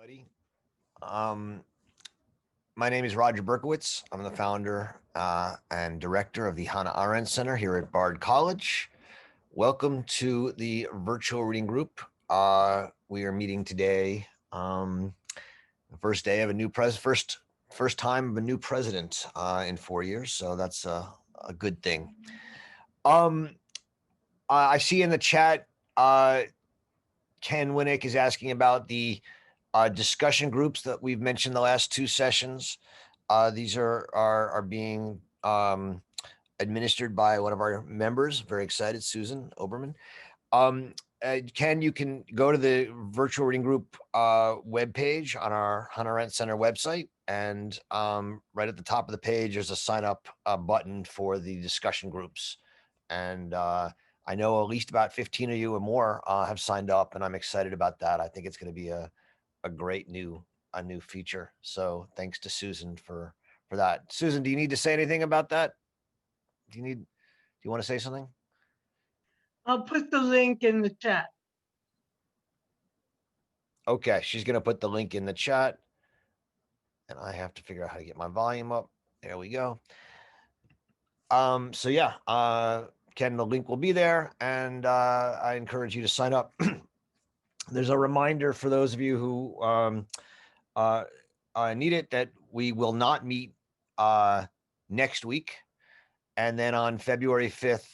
everybody. Um, my name is Roger Berkowitz. I'm the founder and director of the Hannah Arendt Center here at Bard College. Welcome to the virtual reading group. We are meeting today, the first day of a new first time of a new president in 4 years. So that's a good thing. I see in the chat, Ken Winnick is asking about the discussion groups that we've mentioned the last two sessions. These are being administered by one of our members. Very excited, Susan Oberman. Ken, you can go to the virtual reading group webpage on our Hannah Arendt Center website, and right at the top of the page, there's a sign up button for the discussion groups. And I know at least about 15 of you or more have signed up, and I'm excited about that. I think it's going to be a great new feature. So thanks to Susan for that. Susan, do you need to say anything about that? Do you want to say something? I'll put the link in the chat. Okay, she's going to put the link in the chat, and I have to figure out how to get my volume up. There we go. So yeah, Ken, the link will be there, and I encourage you to sign up. There's a reminder for those of you who need it that we will not meet next week, and then on February 5th,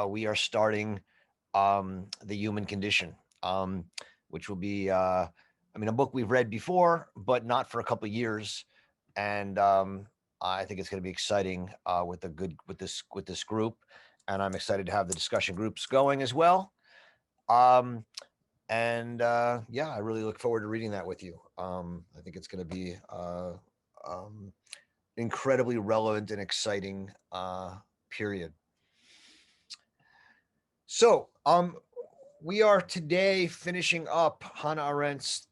we are starting The Human Condition, which will be, a book we've read before, but not for a couple of years, and I think it's going to be exciting with this group, and I'm excited to have the discussion groups going as well. Yeah, I really look forward to reading that with you. I think it's going to be incredibly relevant and exciting period. So, we are today finishing up Hannah Arendt's,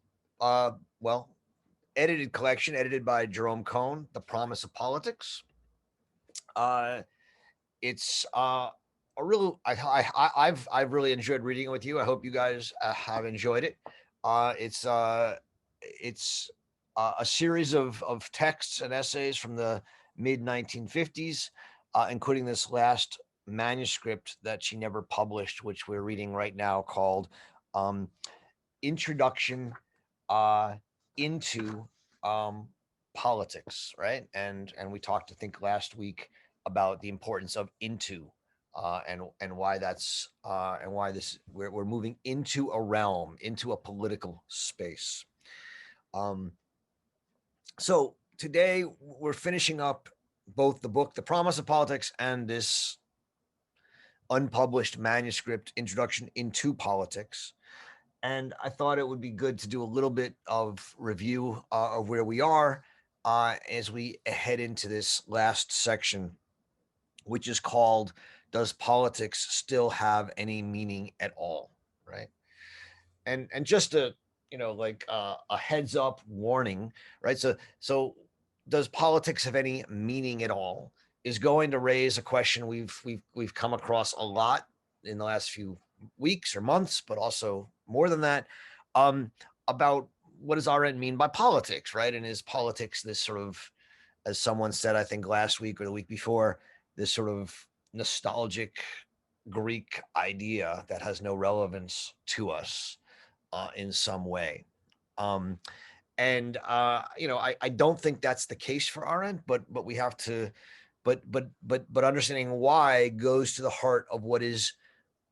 edited collection, edited by Jerome Cohn, The Promise of Politics. It's a real. I've really enjoyed reading it with you. I hope you guys have enjoyed it. It's a series of texts and essays from the mid 1950s, including this last manuscript that she never published, which we're reading right now, called Introduction into Politics, right? And we talked, I think, last week about the importance of into, and why that's and why we're moving into a realm, into a political space. So today we're finishing up both the book, The Promise of Politics, and this unpublished manuscript, Introduction into Politics. And I thought it would be good to do a little bit of review of where we are as we head into this last section, which is called, Does Politics Still Have Any Meaning at All? Right? And just a heads up warning, right? So does politics have any meaning at all is going to raise a question we've come across a lot in the last few weeks or months, but also more than that, about what does Arendt mean by politics, right? And is politics this sort of, as someone said, I think last week or the week before, this sort of nostalgic Greek idea that has no relevance to us in some way? I don't think that's the case for Arendt, but we have to, but understanding why goes to the heart of what is,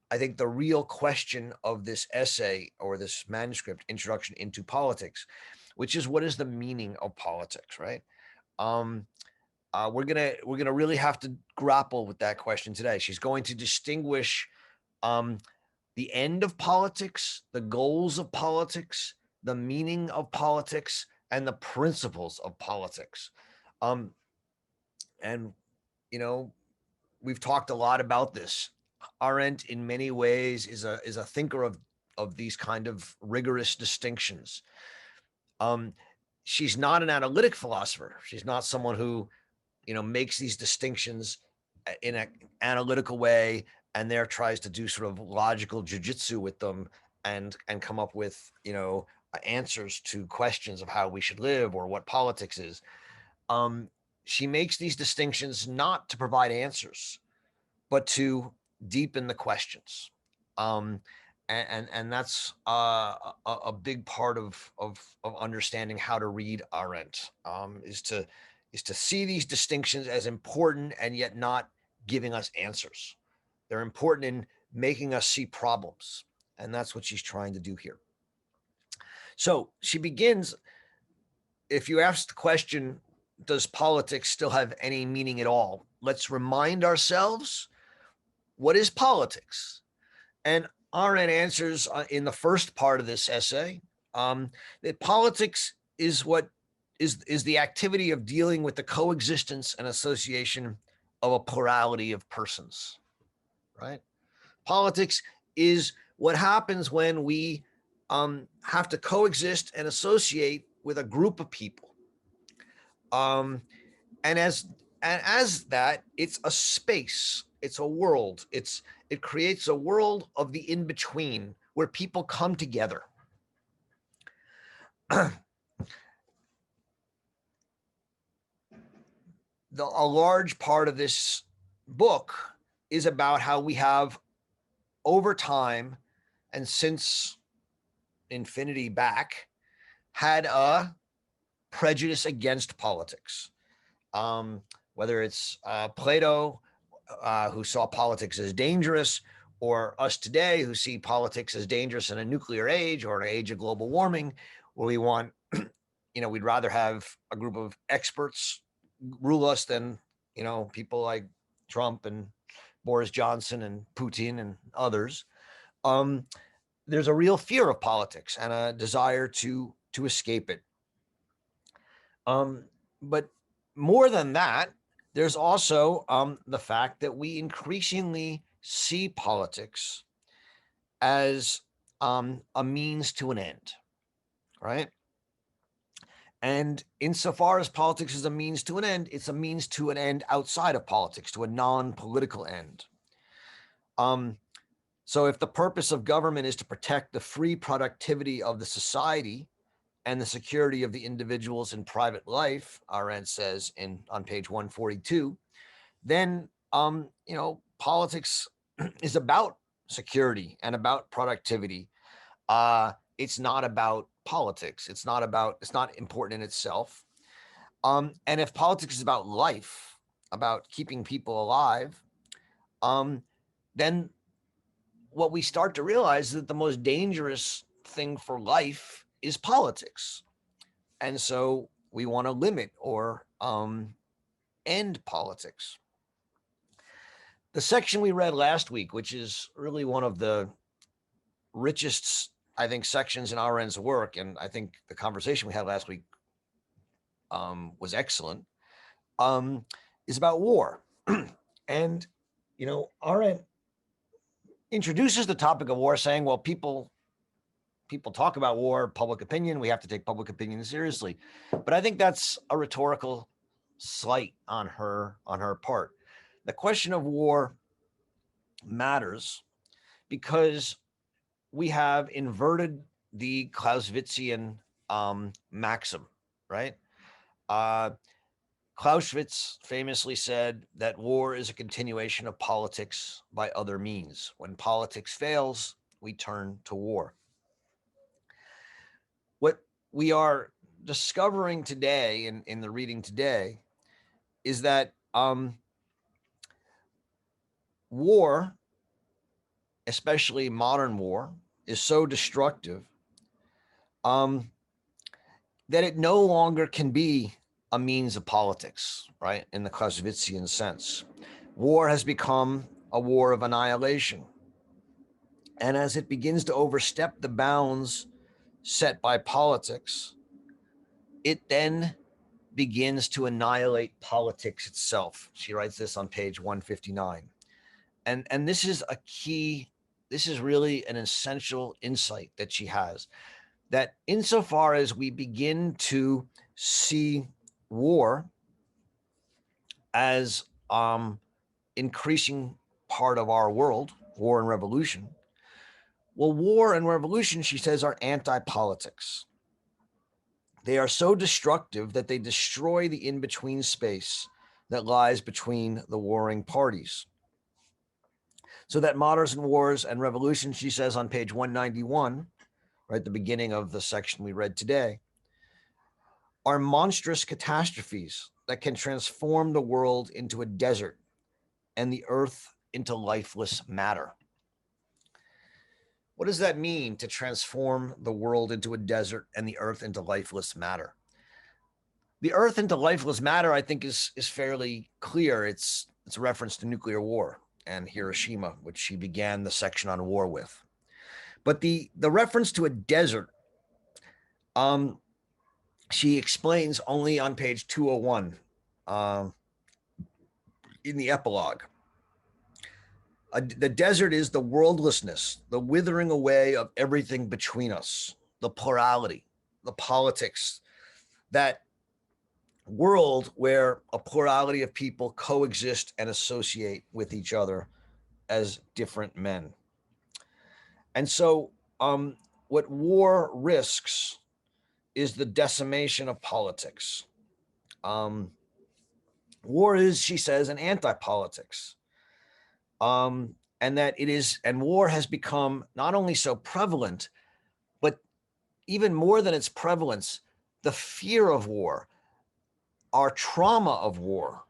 I think, the real question of this essay or this manuscript, Introduction into Politics, which is, what is the meaning of politics, right? We're gonna really have to grapple with that question today. She's going to distinguish the end of politics, the goals of politics, the meaning of politics, and the principles of politics. And we've talked a lot about this. Arendt, in many ways, is a thinker of these kind of rigorous distinctions. She's not an analytic philosopher. She's not someone who, makes these distinctions in an analytical way and there tries to do sort of logical jujitsu with them and come up with, answers to questions of how we should live or what politics is. She makes these distinctions not to provide answers, but to deepen the questions. And that's a big part of understanding how to read Arendt, is to see these distinctions as important and yet not giving us answers. They're important in making us see problems, and that's what she's trying to do here. So she begins, if you ask the question, does politics still have any meaning at all? Let's remind ourselves, what is politics? And Arendt answers in the first part of this essay that politics is what is the activity of dealing with the coexistence and association of a plurality of persons, right? Politics is what happens when we have to coexist and associate with a group of people. And as that, it's a space, it's a world, it creates a world of the in-between where people come together. A large part of this book is about how we have, over time and since infinity back, had a prejudice against politics. Whether it's Plato, who saw politics as dangerous, or us today who see politics as dangerous in a nuclear age or an age of global warming, where we want, we'd rather have a group of experts rule us than, people like Trump and Boris Johnson and Putin and others. There's a real fear of politics and a desire to escape it. But more than that, there's also the fact that we increasingly see politics as a means to an end, right? And insofar as politics is a means to an end, it's a means to an end outside of politics, to a non-political end. So if the purpose of government is to protect the free productivity of the society and the security of the individuals in private life, Arendt says on page 142, then politics is about security and about productivity. It's not about politics. It's not important in itself. And if politics is about life, about keeping people alive, then what we start to realize is that the most dangerous thing for life is politics. And so we want to limit or end politics. The section we read last week, which is really one of the richest, I think, sections in Arendt's work, and I think the conversation we had last week was excellent, is about war. And, Arendt introduces the topic of war saying, well, people talk about war, public opinion, we have to take public opinion seriously. But I think that's a rhetorical slight on her part. The question of war matters because we have inverted the Clausewitzian maxim, right? Clausewitz famously said that war is a continuation of politics by other means. When politics fails, we turn to war. What we are discovering today in the reading today is that war, especially modern war, is so destructive that it no longer can be a means of politics, right? In the Clausewitzian sense. War has become a war of annihilation. And as it begins to overstep the bounds set by politics, it then begins to annihilate politics itself. She writes this on page 159. And this is a key, this is really an essential insight that she has, that insofar as we begin to see war as increasing part of our world, war and revolution, Well, war and revolution, she says, are anti-politics. They are so destructive that they destroy the in-between space that lies between the warring parties. So that modern wars and revolutions, she says on page 191, right at the beginning of the section we read today, are monstrous catastrophes that can transform the world into a desert and the earth into lifeless matter. What does that mean, to transform the world into a desert and the earth into lifeless matter? The earth into lifeless matter, I think, is fairly clear. It's a reference to nuclear war and Hiroshima, which she began the section on war with. But the reference to a desert, she explains only on page 201 in the epilogue. The desert is the worldlessness, the withering away of everything between us, the plurality, the politics, that world where a plurality of people coexist and associate with each other as different men. And so what war risks is the decimation of politics. War is, she says, an anti-politics. And that it is, and war has become not only so prevalent, but even more than its prevalence, the fear of war, our trauma of war,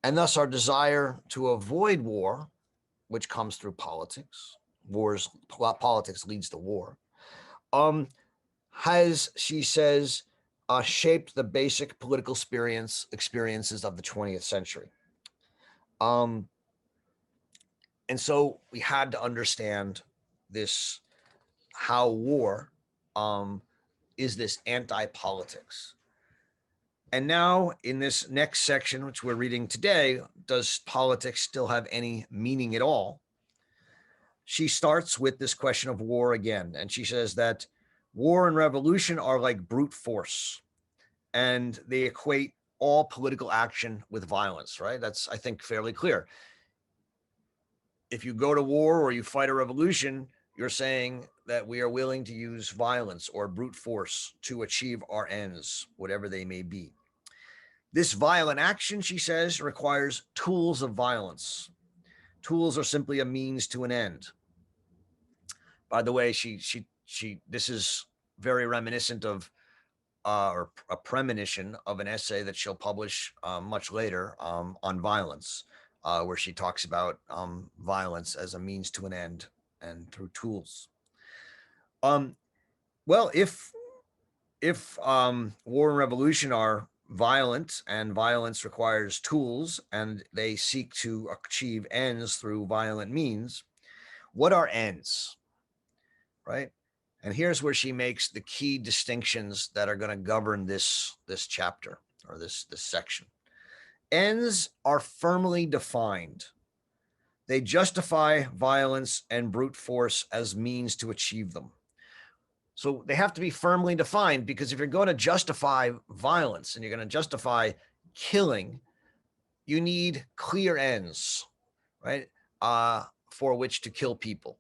and thus our desire to avoid war, which comes through politics. Politics leads to war, has, she says, shaped the basic political experiences of the 20th century. And so we had to understand this, how war is this anti-politics. And now in this next section, which we're reading today, does politics still have any meaning at all? She starts with this question of war again. And she says that war and revolution are like brute force, and they equate all political action with violence, right? That's, I think, fairly clear. If you go to war or you fight a revolution, you're saying that we are willing to use violence or brute force to achieve our ends, whatever they may be. This violent action, she says, requires tools of violence. Tools are simply a means to an end. By the way, this is very reminiscent of or a premonition of an essay that she'll publish much later on violence, where she talks about violence as a means to an end and through tools. Well, if war and revolution are violent, and violence requires tools, and they seek to achieve ends through violent means, what are ends, right? And here's where she makes the key distinctions that are going to govern this chapter, or this section. Ends are firmly defined. They justify violence and brute force as means to achieve them. So they have to be firmly defined, because if you're going to justify violence and you're going to justify killing, you need clear ends, right? For which to kill people.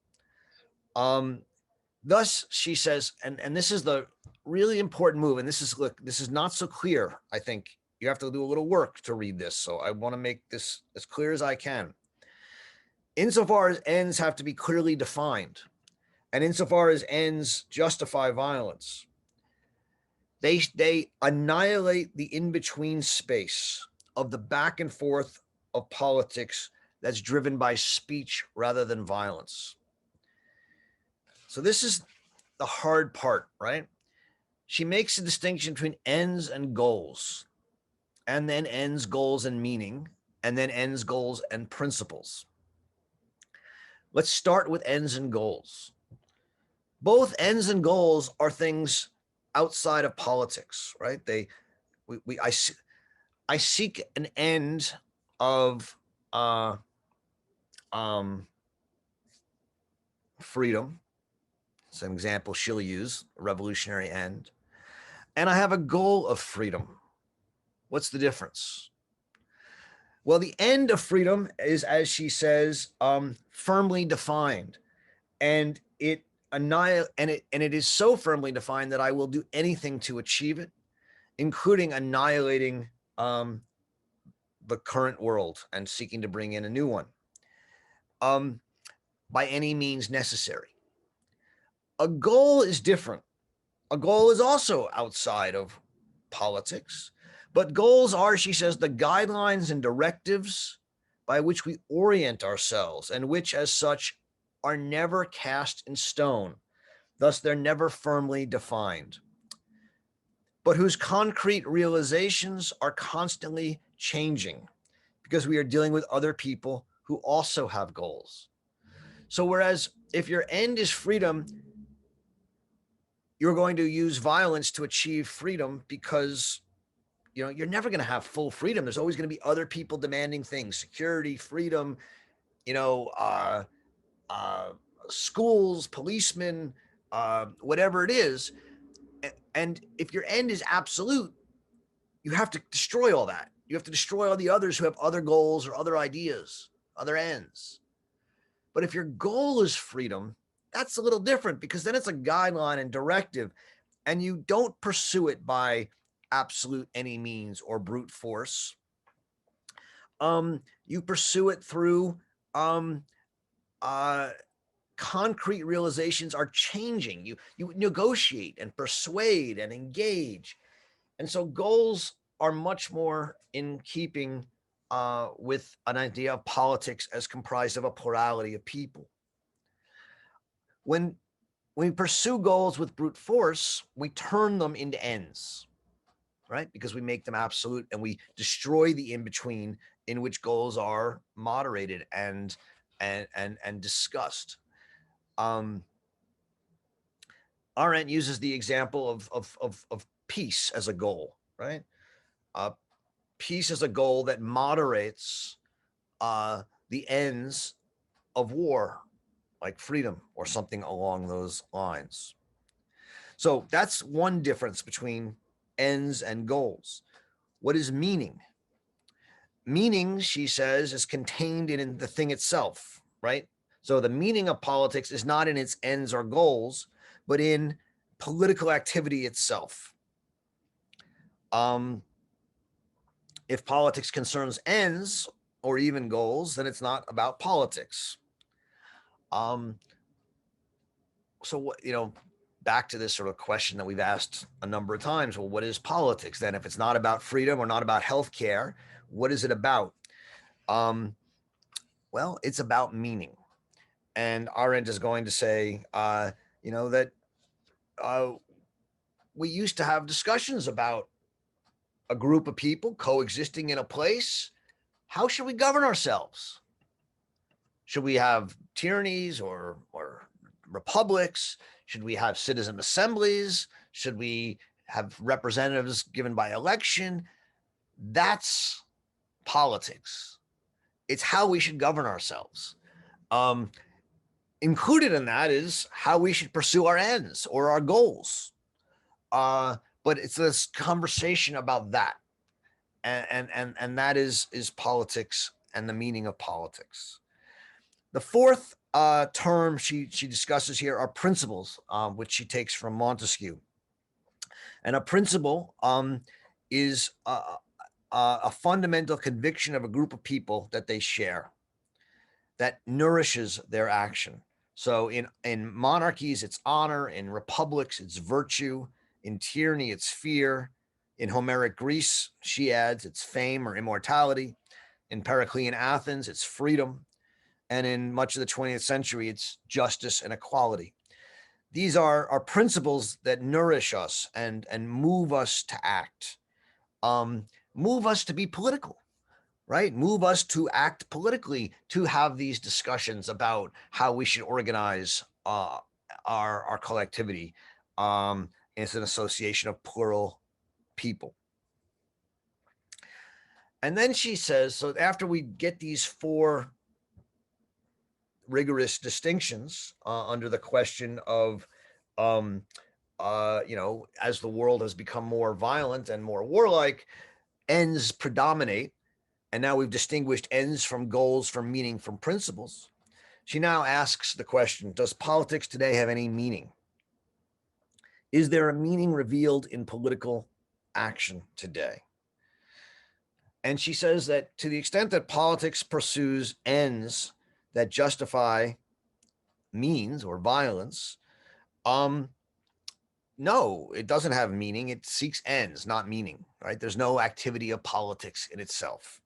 Thus, she says, and this is the really important move, and this is not so clear. I think you have to do a little work to read this, so I want to make this as clear as I can. Insofar as ends have to be clearly defined, and insofar as ends justify violence, they annihilate the in-between space of the back and forth of politics that's driven by speech rather than violence. So this is the hard part, right? She makes a distinction between ends and goals, and then ends, goals, and meaning, and then ends, goals, and principles. Let's start with ends and goals. Both ends and goals are things outside of politics, right? I seek an end of freedom. It's an example she'll use, a revolutionary end. And I have a goal of freedom. What's the difference? Well, the end of freedom is, as she says, firmly defined. And it it is so firmly defined that I will do anything to achieve it, including annihilating the current world and seeking to bring in a new one, by any means necessary. A goal is different. A goal is also outside of politics, but goals are, she says, the guidelines and directives by which we orient ourselves, and which as such are never cast in stone. Thus, they're never firmly defined, but whose concrete realizations are constantly changing because we are dealing with other people who also have goals. So whereas if your end is freedom, you're going to use violence to achieve freedom because you're never going to have full freedom. There's always going to be other people demanding things, security, freedom, you know, schools, policemen, whatever it is. And if your end is absolute, you have to destroy all that. You have to destroy all the others who have other goals or other ideas, other ends. But if your goal is freedom, that's a little different, because then it's a guideline and directive, and you don't pursue it by absolute any means or brute force. You pursue it through concrete realizations are changing. You negotiate and persuade and engage. And so goals are much more in keeping with an idea of politics as comprised of a plurality of people. When we pursue goals with brute force, we turn them into ends, right? Because we make them absolute and we destroy the in-between in which goals are moderated and discussed. Arendt uses the example of peace as a goal, right? Peace is a goal that moderates the ends of war, like freedom or something along those lines. So that's one difference between ends and goals. What is meaning? Meaning, she says, is contained in the thing itself, right? So the meaning of politics is not in its ends or goals, but in political activity itself. If politics concerns ends or even goals, then it's not about politics. So what, back to this sort of question that we've asked a number of times. Well, what is politics then? If it's not about freedom or not about healthcare, what is it about? Well, it's about meaning. And Arendt is going to say, that we used to have discussions about a group of people coexisting in a place. How should we govern ourselves? Should we have tyrannies or republics? Should we have citizen assemblies? Should we have representatives given by election? That's politics. It's how we should govern ourselves. Included in that is how we should pursue our ends or our goals. But it's this conversation about that. And that is politics and the meaning of politics. The fourth term she discusses here are principles, which she takes from Montesquieu. And a principle is a fundamental conviction of a group of people that they share, that nourishes their action. So in monarchies, it's honor. In republics, it's virtue. In tyranny, it's fear. In Homeric Greece, she adds, it's fame or immortality. In Periclean Athens, it's freedom. And in much of the 20th century, it's justice and equality. These are principles that nourish us and move us to act, move us to be political, right? Move us to act politically, to have these discussions about how we should organize our collectivity as an association of plural people. And then she says, so after we get these four rigorous distinctions under the question of, as the world has become more violent and more warlike, ends predominate. And now we've distinguished ends from goals, from meaning, from principles. She now asks the question, does politics today have any meaning? Is there a meaning revealed in political action today? And she says that to the extent that politics pursues ends that justify means or violence, no, it doesn't have meaning. It seeks ends, not meaning, right? There's no activity of politics in itself.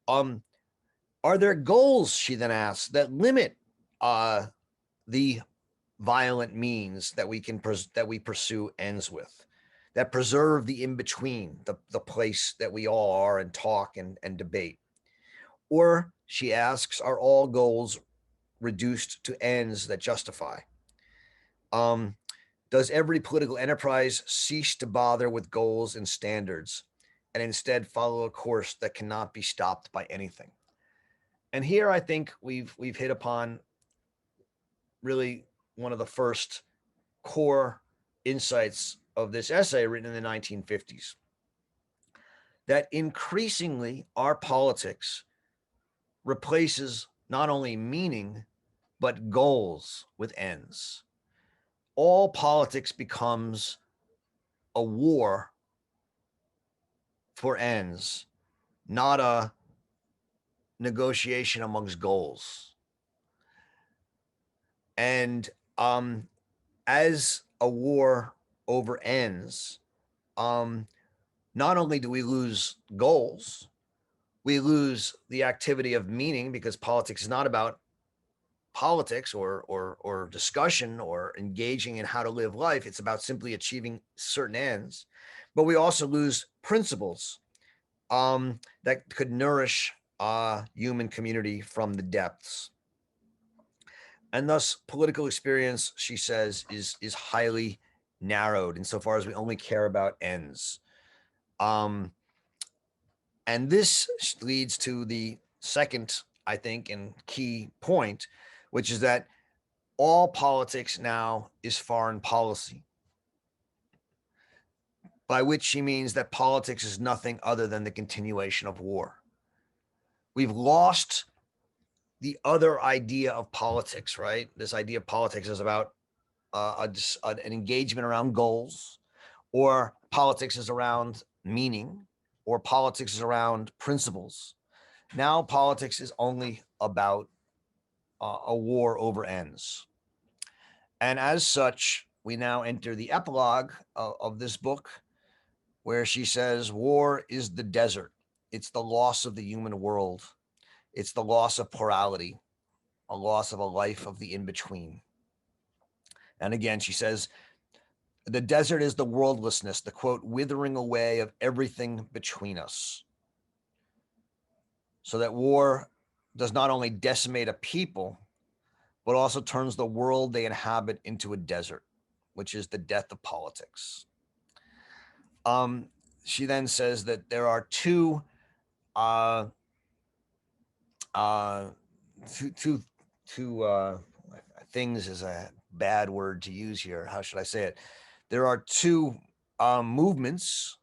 Are there goals, she then asks, that limit the violent means that we pursue ends with, that preserve the in-between, the place that we all are and talk and debate? Or, she asks, are all goals reduced to ends that justify? Does every political enterprise cease to bother with goals and standards and instead follow a course that cannot be stopped by anything? And here I think we've hit upon really one of the first core insights of this essay written in the 1950s, that increasingly our politics replaces not only meaning, but goals with ends. All politics becomes a war for ends, not a negotiation amongst goals. And as a war over ends, not only do we lose goals, we lose the activity of meaning, because politics is not about politics or discussion or engaging in how to live life. It's about simply achieving certain ends. But we also lose principles that could nourish human community from the depths. And thus, political experience, she says, is highly narrowed insofar as we only care about ends. And this leads to the second, I think, and key point, which is that all politics now is foreign policy, by which she means that politics is nothing other than the continuation of war. We've lost the other idea of politics, right? This idea of politics is about an engagement around goals, or politics is around meaning, or politics is around principles. Now politics is only about a war over ends. And as such, we now enter the epilogue of this book, where she says, war is the desert. It's the loss of the human world. It's the loss of plurality, a loss of a life of the in-between. And again, she says, the desert is the worldlessness, the quote, withering away of everything between us. So that war does not only decimate a people, but also turns the world they inhabit into a desert, which is the death of politics. She then says that there are two things is a bad word to use here. How should I say it? There are two movements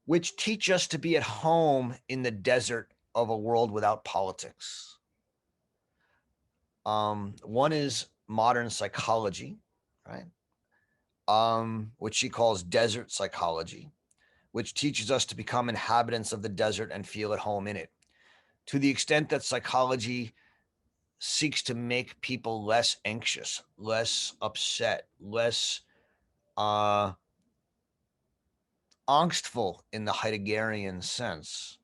which teach us to be at home in the desert of a world without politics. One is modern psychology, right? Which she calls desert psychology, which teaches us to become inhabitants of the desert and feel at home in it. To the extent that psychology seeks to make people less anxious, less upset, less angstful in the Heideggerian sense,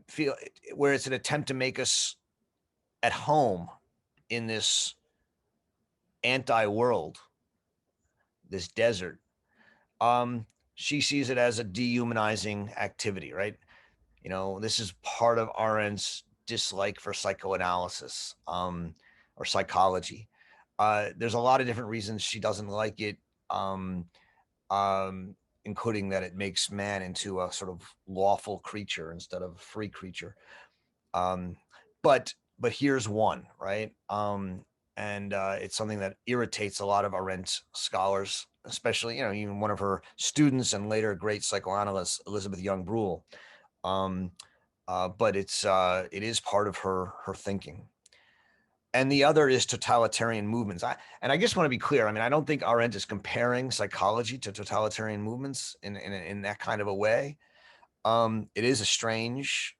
feel where it's an attempt to make us at home in this anti-world, this desert. She sees it as a dehumanizing activity, right? You know, this is part of Arendt's dislike for psychoanalysis or psychology. There's a lot of different reasons she doesn't like it, including that it makes man into a sort of lawful creature instead of a free creature. But here's one, right? And it's something that irritates a lot of Arendt scholars, especially, you know, even one of her students and later great psychoanalyst, Elizabeth Young Bruhl. but it is part of her thinking. And the other is totalitarian movements. I just want to be clear. I mean, I don't think Arendt is comparing psychology to totalitarian movements in that kind of a way. It is a strange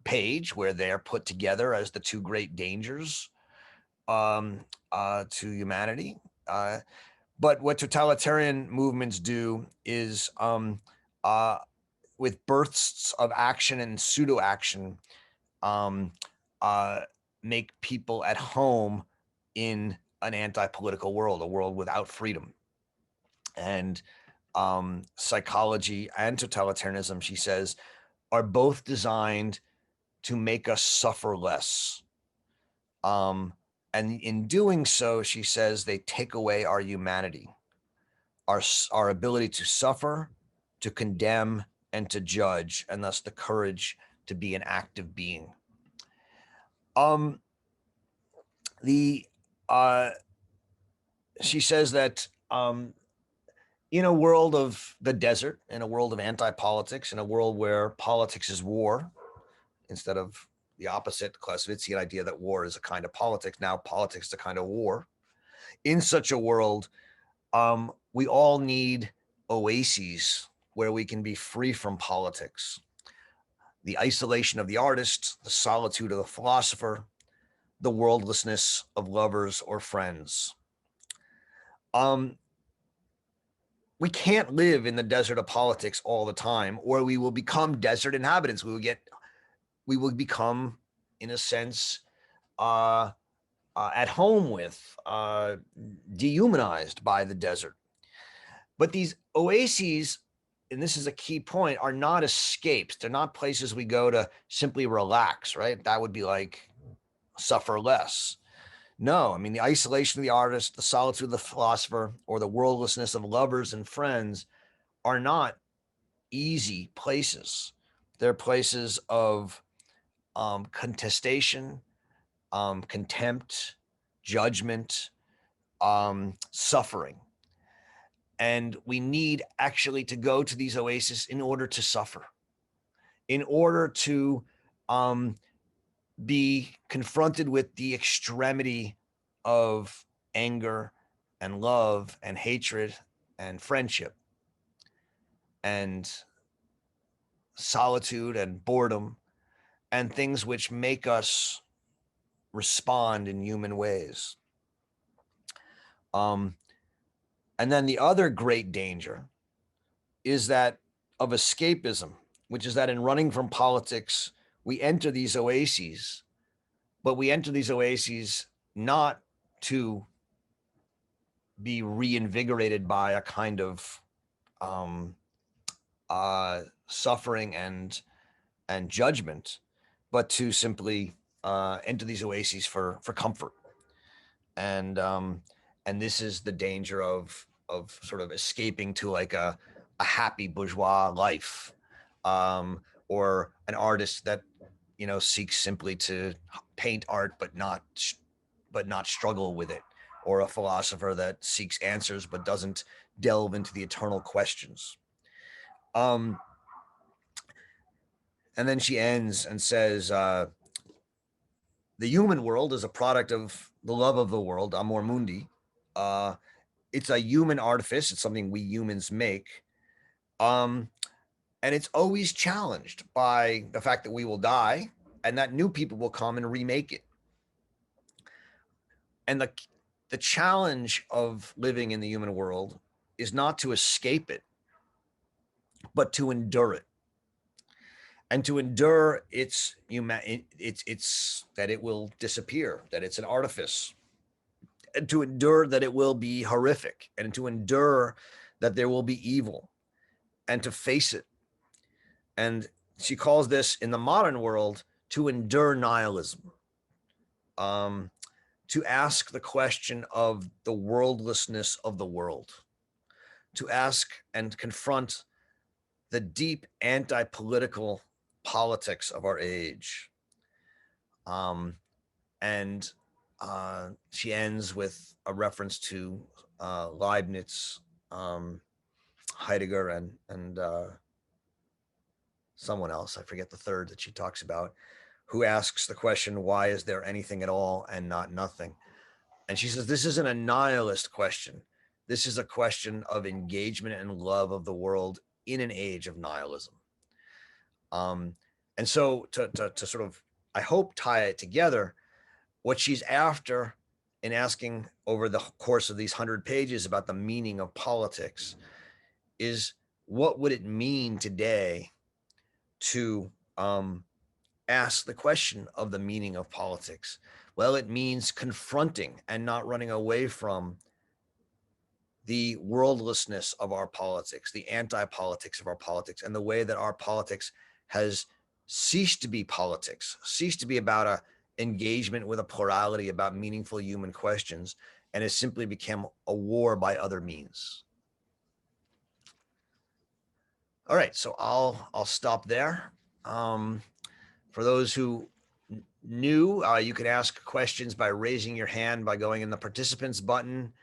page where they're put together as the two great dangers to humanity. But what totalitarian movements do is, with bursts of action and pseudo action, um, make people at home in an anti-political world, a world without freedom. And psychology and totalitarianism, she says, are both designed to make us suffer less. And in doing so, she says, they take away our humanity, our ability to suffer, to condemn, and to judge, and thus the courage to be an active being. She says that in a world of the desert, in a world of anti-politics, in a world where politics is war, instead of the opposite Clausewitzian idea that war is a kind of politics, now politics is a kind of war. In such a world, we all need oases where we can be free from politics. The isolation of the artist, the solitude of the philosopher, the worldlessness of lovers or friends. We can't live in the desert of politics all the time, or we will become desert inhabitants. We will become, in a sense, at home with, dehumanized by the desert. But these oases, and this is a key point, are not escapes. They're not places we go to simply relax, right? That would be like suffer less. No, I mean, the isolation of the artist, the solitude of the philosopher, or the worldlessness of lovers and friends are not easy places. They're places of contestation, contempt, judgment, suffering. And we need actually to go to these oases in order to suffer, in order to be confronted with the extremity of anger and love and hatred and friendship and solitude and boredom and things which make us respond in human ways. And then the other great danger is that of escapism, which is that in running from politics, we enter these oases, but we enter these oases not to be reinvigorated by a kind of suffering and judgment, but to simply enter these oases for comfort. And this is the danger of sort of escaping to like a happy bourgeois life, or an artist that seeks simply to paint art but not struggle with it, or a philosopher that seeks answers but doesn't delve into the eternal questions. And then she ends and says, the human world is a product of the love of the world, amor mundi. It's a human artifice. It's something we humans make. And it's always challenged by the fact that we will die and that new people will come and remake it. And the challenge of living in the human world is not to escape it, but to endure it. And to endure it's that it will disappear, that it's an artifice, and to endure that it will be horrific, and to endure that there will be evil, and to face it. And she calls this, in the modern world, to endure nihilism, to ask the question of the worldlessness of the world, to ask and confront the deep anti-political politics of our age. And she ends with a reference to Leibniz, Heidegger, and someone else, I forget the third that she talks about, who asks the question, why is there anything at all and not nothing? And she says, this isn't a nihilist question. This is a question of engagement and love of the world in an age of nihilism. And so to sort of, I hope, tie it together, what she's after in asking over the course of these 100 pages about the meaning of politics is, what would it mean today to ask the question of the meaning of politics? Well, it means confronting and not running away from the worldlessness of our politics, the anti-politics of our politics, and the way that our politics has ceased to be politics, ceased to be about a engagement with a plurality about meaningful human questions, and has simply become a war by other means. All right, so I'll stop there. For those who new, you can ask questions by raising your hand by going in the participants button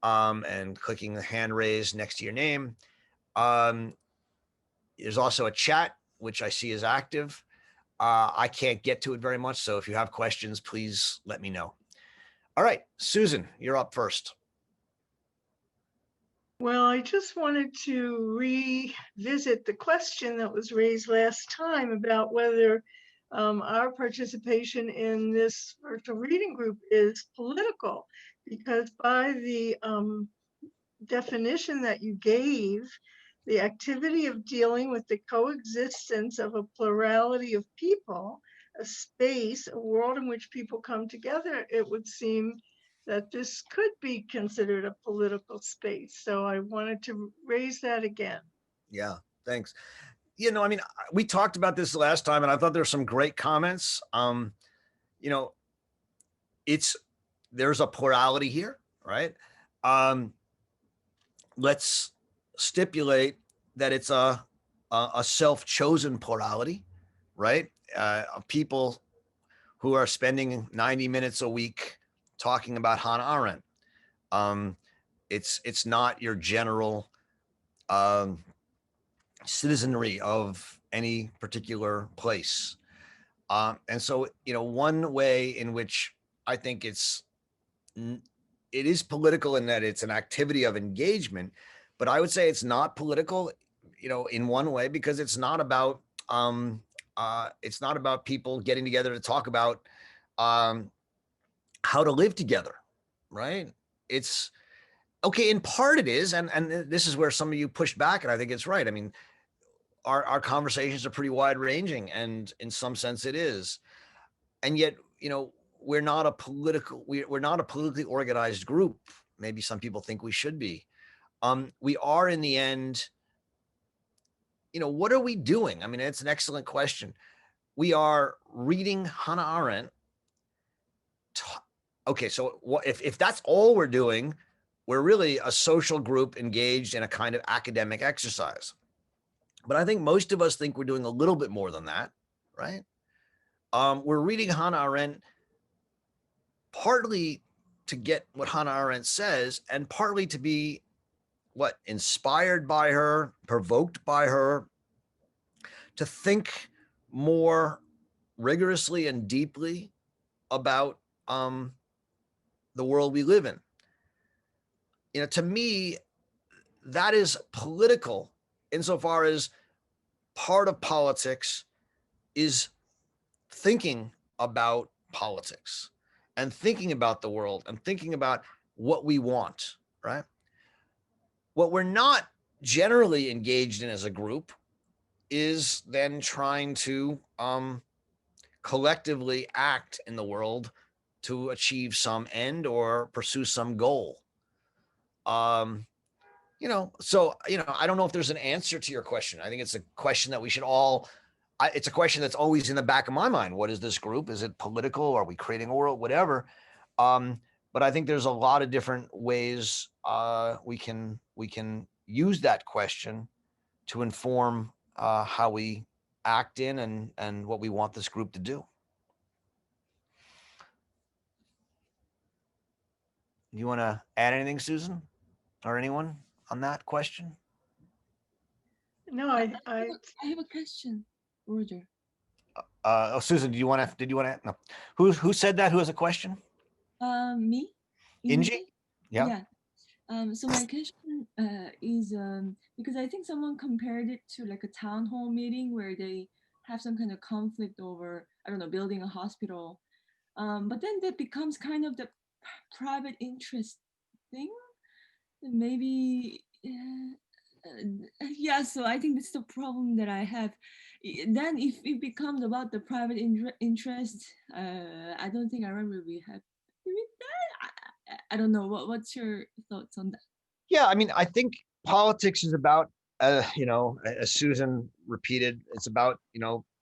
and clicking the hand raise next to your name. There's also a chat, which I see is active. I can't get to it very much, so if you have questions, please let me know. All right, Susan, you're up first. Well, I just wanted to revisit the question that was raised last time about whether our participation in this virtual reading group is political, because by the definition that you gave, the activity of dealing with the coexistence of a plurality of people, a space, a world in which people come together, it would seem that this could be considered a political space. So I wanted to raise that again. Yeah, thanks. You know, I mean, we talked about this last time, and I thought there were some great comments. You know, there's a plurality here, right? Let's stipulate that it's a self-chosen plurality, right? Of people who are spending 90 minutes a week talking about Hannah Arendt. It's not your general citizenry of any particular place. And so, you know, one way in which I think it is political in that it's an activity of engagement, but I would say it's not political, you know, in one way, because it's not about people getting together to talk about how to live together, right? It's okay, in part it is, and this is where some of you pushed back, and I think it's right. I mean, our conversations are pretty wide ranging, and in some sense it is, and yet, you know, we're not a politically organized group. Maybe some people think we should be. We are, in the end, you know, what are we doing? I mean, it's an excellent question. We are reading Hannah Arendt. Okay, so if that's all we're doing, we're really a social group engaged in a kind of academic exercise. But I think most of us think we're doing a little bit more than that, right? We're reading Hannah Arendt partly to get what Hannah Arendt says, and partly to be inspired by her, provoked by her, to think more rigorously and deeply about the world we live in. You know, to me, that is political insofar as part of politics is thinking about politics and thinking about the world and thinking about what we want, right? What we're not generally engaged in as a group is then trying to collectively act in the world to achieve some end or pursue some goal. You know, so, you know, I don't know if there's an answer to your question. I think it's a question that we should all, it's a question that's always in the back of my mind. What is this group? Is it political? Are we creating a world? Whatever. But I think there's a lot of different ways we can use that question to inform how we act in and what we want this group to do. You want to add anything, Susan, or anyone on that question? No, I have a question. Roger. Susan, did you want to? No. Who said that? Who has a question? Me, Inji? Yeah. Yeah. So my question is because I think someone compared it to like a town hall meeting where they have some kind of conflict over, I don't know, building a hospital. But then that becomes kind of the private interest thing. Maybe, yeah, so I think that's the problem that I have. Then if it becomes about the private interest, I don't think I will be happy with that. I don't know. What's your thoughts on that? Yeah, I mean, I think politics is about, as Susan repeated, it's about,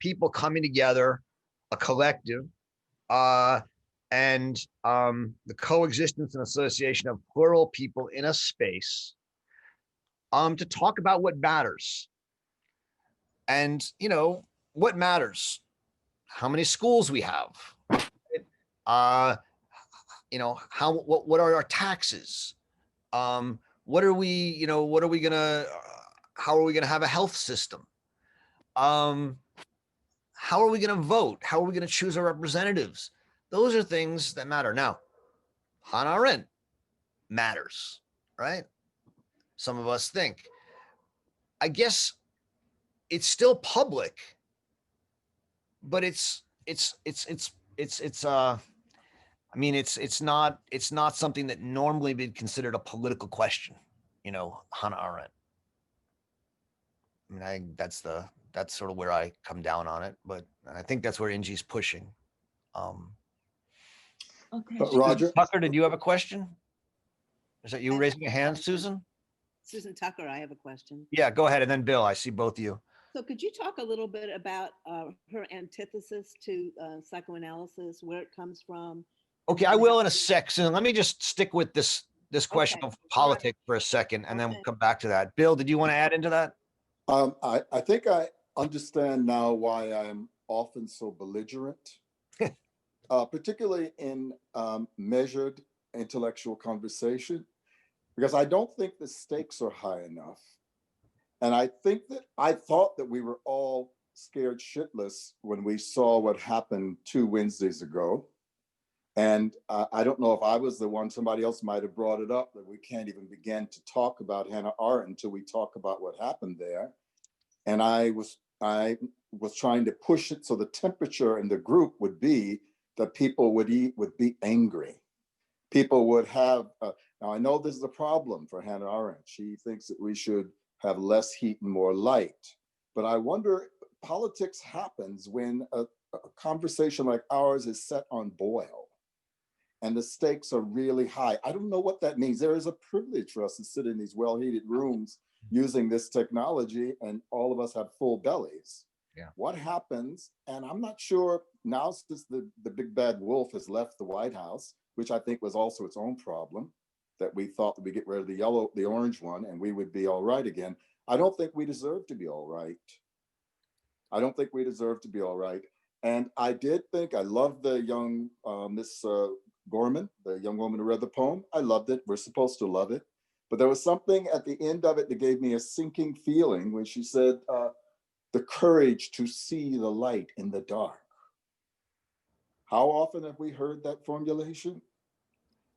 people coming together, a collective, and the coexistence and association of plural people in a space to talk about what matters. And, what matters? How many schools we have? What are our taxes? What are we, how are we gonna have a health system? How are we gonna vote? How are we gonna choose our representatives? Those are things that matter. Now, Hannah Arendt matters, right? Some of us think. I guess it's still public, but it's not something that normally be considered a political question, Hannah Arendt. I mean, that's sort of where I come down on it, but I think that's where Inji's pushing. Okay. Roger, Tucker, did you have a question? Is that you raising your hand, Susan? Susan Tucker, I have a question. Yeah, go ahead. And then Bill, I see both of you. So could you talk a little bit about her antithesis to psychoanalysis, where it comes from? Okay, I will in a sec. Susan, let me just stick with this question of politics for a second, and then we'll come back to that. Bill, did you want to add into that? I think I understand now why I'm often so belligerent, particularly in measured intellectual conversation, because I don't think the stakes are high enough. And I think that I thought that we were all scared shitless when we saw what happened 2 Wednesdays ago. And I don't know if I was the one, somebody else might have brought it up, that we can't even begin to talk about Hannah Arendt until we talk about what happened there. And I was trying to push it so the temperature in the group would be that people would be angry. People would have, now I know this is a problem for Hannah Arendt. She thinks that we should have less heat and more light. But I wonder, politics happens when a conversation like ours is set on boil and the stakes are really high. I don't know what that means. There is a privilege for us to sit in these well-heated rooms using this technology, and all of us have full bellies. Yeah. What happens, and I'm not sure now, since the big bad wolf has left the White House, which I think was also its own problem, that we thought that we get rid of the orange one and we would be all right again. I don't think we deserve to be all right. I don't think we deserve to be all right. And I did think, I loved the young, Miss Gorman, the young woman who read the poem. I loved it. We're supposed to love it. But there was something at the end of it that gave me a sinking feeling when she said, the courage to see the light in the dark. How often have we heard that formulation?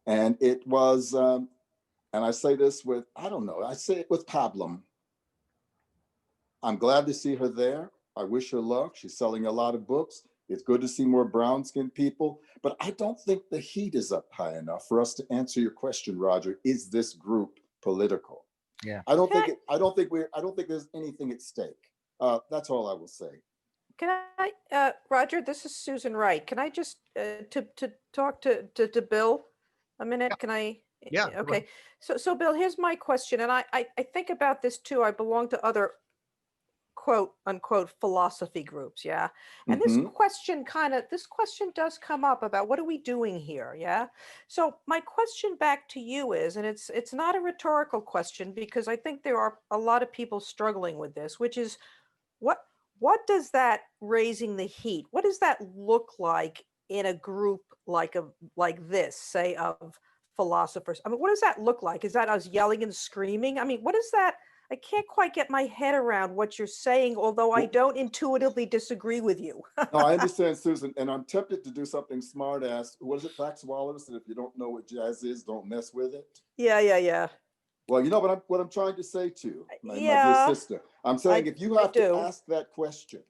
And it was, and I say this with, I don't know, I say it with pablum. I'm glad to see her there. I wish her luck. She's selling a lot of books. It's good to see more brown-skinned people, but I don't think the heat is up high enough for us to answer your question, Roger. Is this group political? Yeah. I don't think there's anything at stake. That's all I will say. Can I, Roger, this is Susan Wright. Can I just, to talk to Bill a minute? Can I? Yeah. Okay. So Bill, here's my question. And I think about this too. I belong to other quote unquote philosophy groups. Yeah. And this question does come up about what are we doing here? Yeah. So my question back to you is, and it's not a rhetorical question because I think there are a lot of people struggling with this, which is what does that raising the heat, what does that look like in a group like this, say, of philosophers? I mean, what does that look like? Is that us yelling and screaming? I mean, what is that? I can't quite get my head around what you're saying, although I Well- don't intuitively disagree with you. No, I understand, Susan, and I'm tempted to do something smart ass. What is it, Max Wallace? That if you don't know what jazz is, don't mess with it. Yeah. Well, you know what I'm trying to say to you, my dear Yeah, sister. I'm saying if you have to do. ask that question,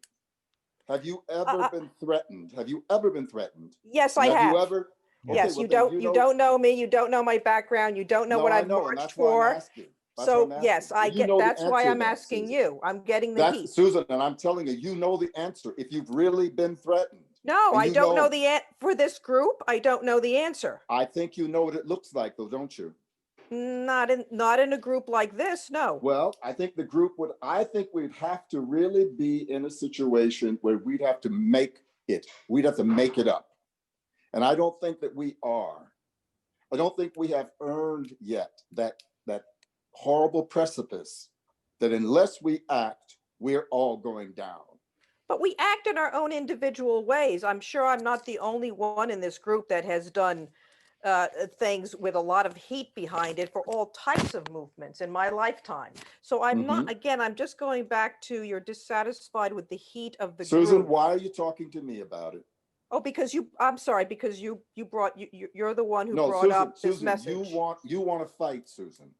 have you ever been threatened? Have you ever been threatened? Yes, And I have you have. ever? Yes, well, you then don't know me. You don't know my background. You don't know No, what I I've know, and marched that's why I'm for. asking. That's why So I'm asking. yes, I You get. know the That's why answer to I'm that, asking Susan. you. I'm getting the That's heat. Susan, and I'm telling you, you know the answer. If you've really been threatened, No, and I you don't know know- the for this group. I don't know the answer. I think you know what it looks like, though, don't you? Not in a group like this. No. Well, I think the group would. I think we'd have to really be in a situation where we'd have to make it. We'd have to make it up, and I don't think that we are. I don't think we have earned yet that horrible precipice that unless we act, we're all going down. But we act in our own individual ways. I'm sure I'm not the only one in this group that has done things with a lot of heat behind it for all types of movements in my lifetime. So I'm not, again, I'm just going back to you're dissatisfied with the heat of the Susan, group. why are you talking to me about it? Oh, because I'm sorry, because you brought, you're the one who No, brought Susan, up this Susan, message. you want to fight, Susan.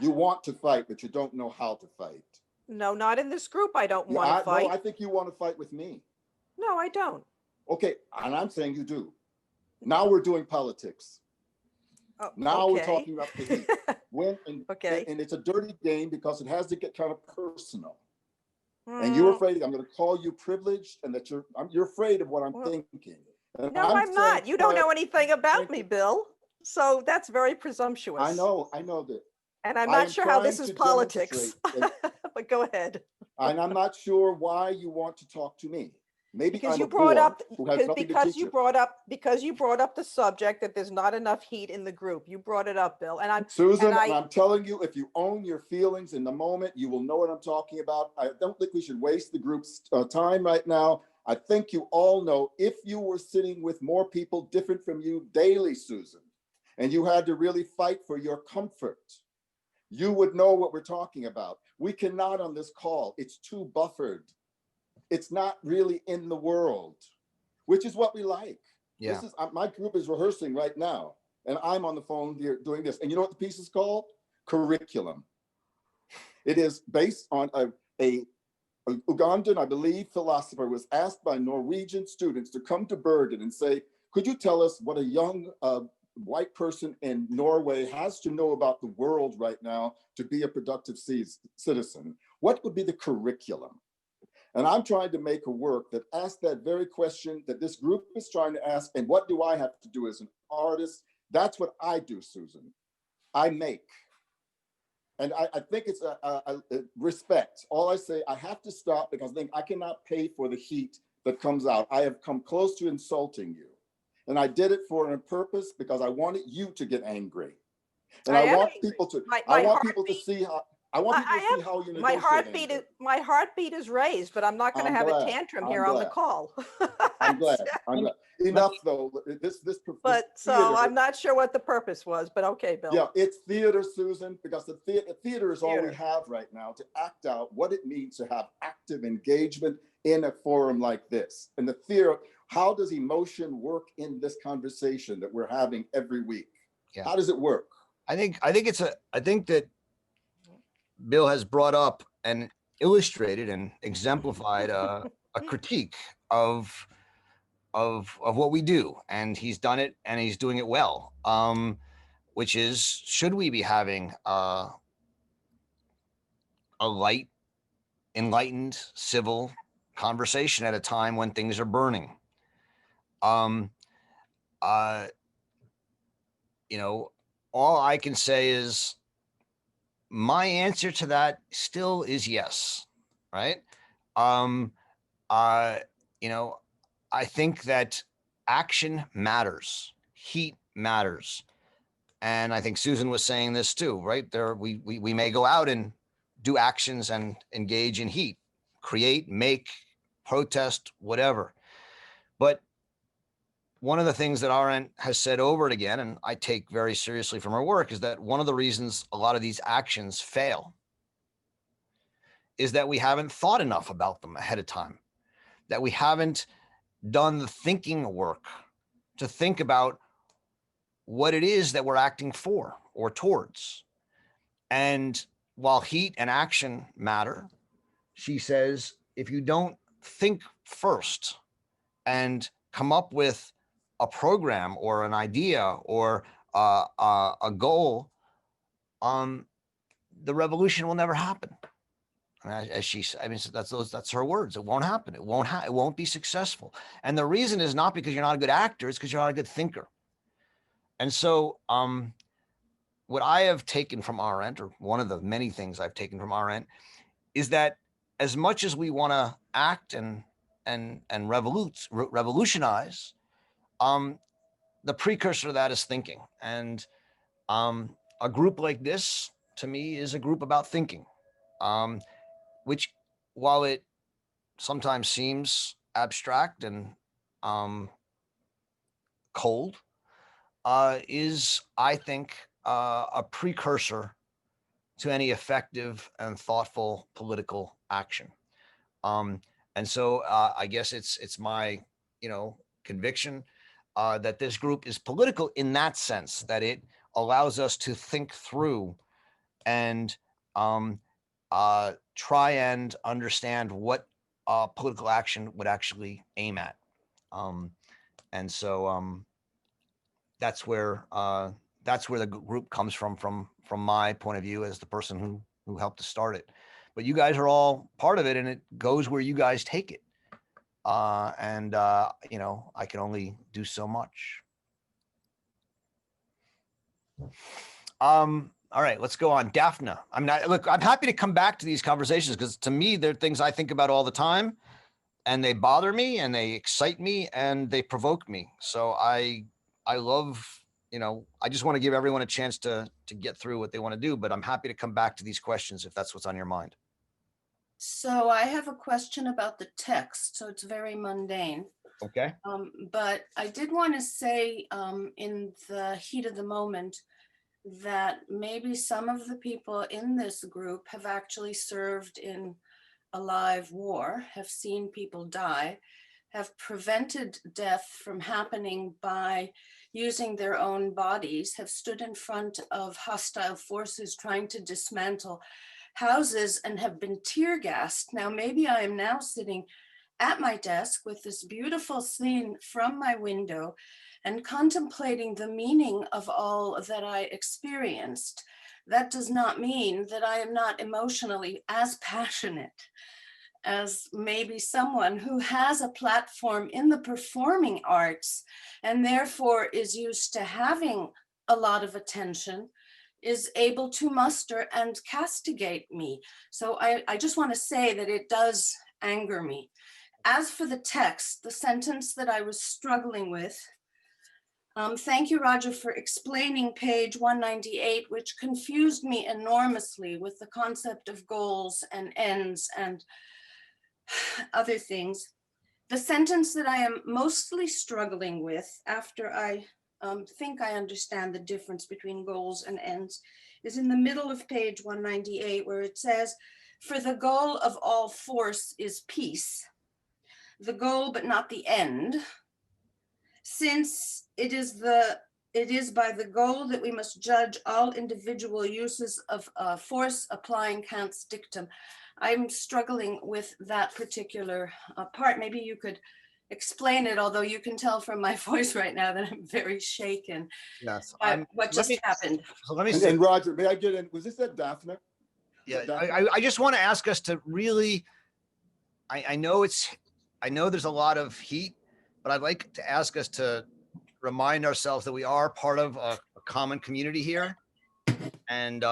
You want to fight, but you don't know how to fight. No, not in this group. I don't want to No, fight. I think you want to fight with me. No, I don't. Okay, and I'm saying you do. Now we're doing politics. Oh, Now we're okay. talking about the heat. Okay. And it's a dirty game because it has to get kind of personal. And you're afraid I'm going to call you privileged, and that you're afraid of what I'm thinking. And No, I'm not. You don't know anything about me, Bill. So that's very presumptuous. I know that. And I'm I not am sure how this trying is to politics. demonstrate But go ahead. And I'm not sure why you want to talk to me. Maybe Because I'm you a brought bore up who has nothing to because teach you you. brought up the subject that there's not enough heat in the group. You brought it up, Bill. And Susan, and I'm telling you, if you own your feelings in the moment, you will know what I'm talking about. I don't think we should waste the group's time right now. I think you all know if you were sitting with more people different from you daily, Susan, and you had to really fight for your comfort, you would know what we're talking about. We cannot on this call. It's too buffered. It's not really in the world, which is what we like. Yeah. This is my group is rehearsing right now, and I'm on the phone here doing this. And you know what the piece is called? Curriculum. It is based on a Ugandan, I believe, philosopher was asked by Norwegian students to come to Bergen and say, could you tell us what a young white person in Norway has to know about the world right now to be a productive citizen? What would be the curriculum? And I'm trying to make a work that asks that very question that this group is trying to ask. And what do I have to do as an artist? That's what I do, Susan. I make. And I think it's a respect. All I say, I have to stop because I think I cannot pay for the heat that comes out. I have come close to insulting you. And I did it for a purpose because I wanted you to get angry. And I want people to, I want people to see how, I want people to see how you negotiate. My heartbeat is raised, but I'm not going to have a tantrum here on the call. I'm glad. Enough though. But so I'm not sure what the purpose was, but okay, Bill. Yeah, it's theater, Susan, because the theater is all we have right now to act out what it means to have active engagement in a forum like this. And the theater, how does emotion work in this conversation that we're having every week? Yeah. How does it work? I think that Bill has brought up and illustrated and exemplified a critique of what we do, and he's done it and he's doing it well. Which is, should we be having a light, enlightened, civil conversation at a time when things are burning? All I can say is my answer to that still is yes, right? I think that action matters, heat matters. And I think Susan was saying this too, right? We may go out and do actions and engage in heat, create, make, protest, whatever. But one of the things that Arendt has said over and again, and I take very seriously from her work, is that one of the reasons a lot of these actions fail is that we haven't thought enough about them ahead of time, that we haven't done the thinking work to think about what it is that we're acting for or towards. And while heat and action matter, she says, if you don't think first and come up with a program or an idea or a goal, the revolution will never happen. As she, I mean, that's her words. It won't happen. It won't be successful. And the reason is not because you're not a good actor; it's because you're not a good thinker. And so, what I have taken from Arendt, or one of the many things I've taken from Arendt, is that as much as we want to act and revolutionize, the precursor to that is thinking. And a group like this, to me, is a group about thinking, which, while it sometimes seems abstract and cold, is, I think, a precursor to any effective and thoughtful political action. And so I guess it's my, conviction that this group is political in that sense, that it allows us to think through and try and understand what political action would actually aim at. And so that's where the group comes from my point of view as the person who helped to start it. But you guys are all part of it, and it goes where you guys take it. And I can only do so much. All right, let's go on. Daphne. I mean, look, I'm happy to come back to these conversations because to me, they're things I think about all the time, and they bother me, and they excite me, and they provoke me. So I love, I just want to give everyone a chance to get through what they want to do, but I'm happy to come back to these questions if that's what's on your mind. So I have a question about the text. So it's very mundane. Okay. But I did want to say in the heat of the moment that maybe some of the people in this group have actually served in a live war, have seen people die, have prevented death from happening by using their own bodies, have stood in front of hostile forces trying to dismantle houses and have been tear gassed. Now, maybe I am now sitting at my desk with this beautiful scene from my window and contemplating the meaning of all that I experienced. That does not mean that I am not emotionally as passionate as maybe someone who has a platform in the performing arts and therefore is used to having a lot of attention, is able to muster and castigate me. So I just want to say that it does anger me. As for the text, the sentence that I was struggling with, thank you, Roger, for explaining page 198, which confused me enormously with the concept of goals and ends and other things. The sentence that I am mostly struggling with after I think I understand the difference between goals and ends is in the middle of page 198, where it says, for the goal of all force is peace, the goal but not the end, since it is by the goal that we must judge all individual uses of force, applying Kant's dictum. I'm struggling with that particular part. Maybe you could explain it, although you can tell from my voice right now that I'm very shaken. Yes. What just happened? So let me And, see. and Roger, may I get in? Was this that Daphne? Yeah, Daphne? I just want to ask us to really, I know there's a lot of heat, but I'd like to ask us to remind ourselves that we are part of a common community here. And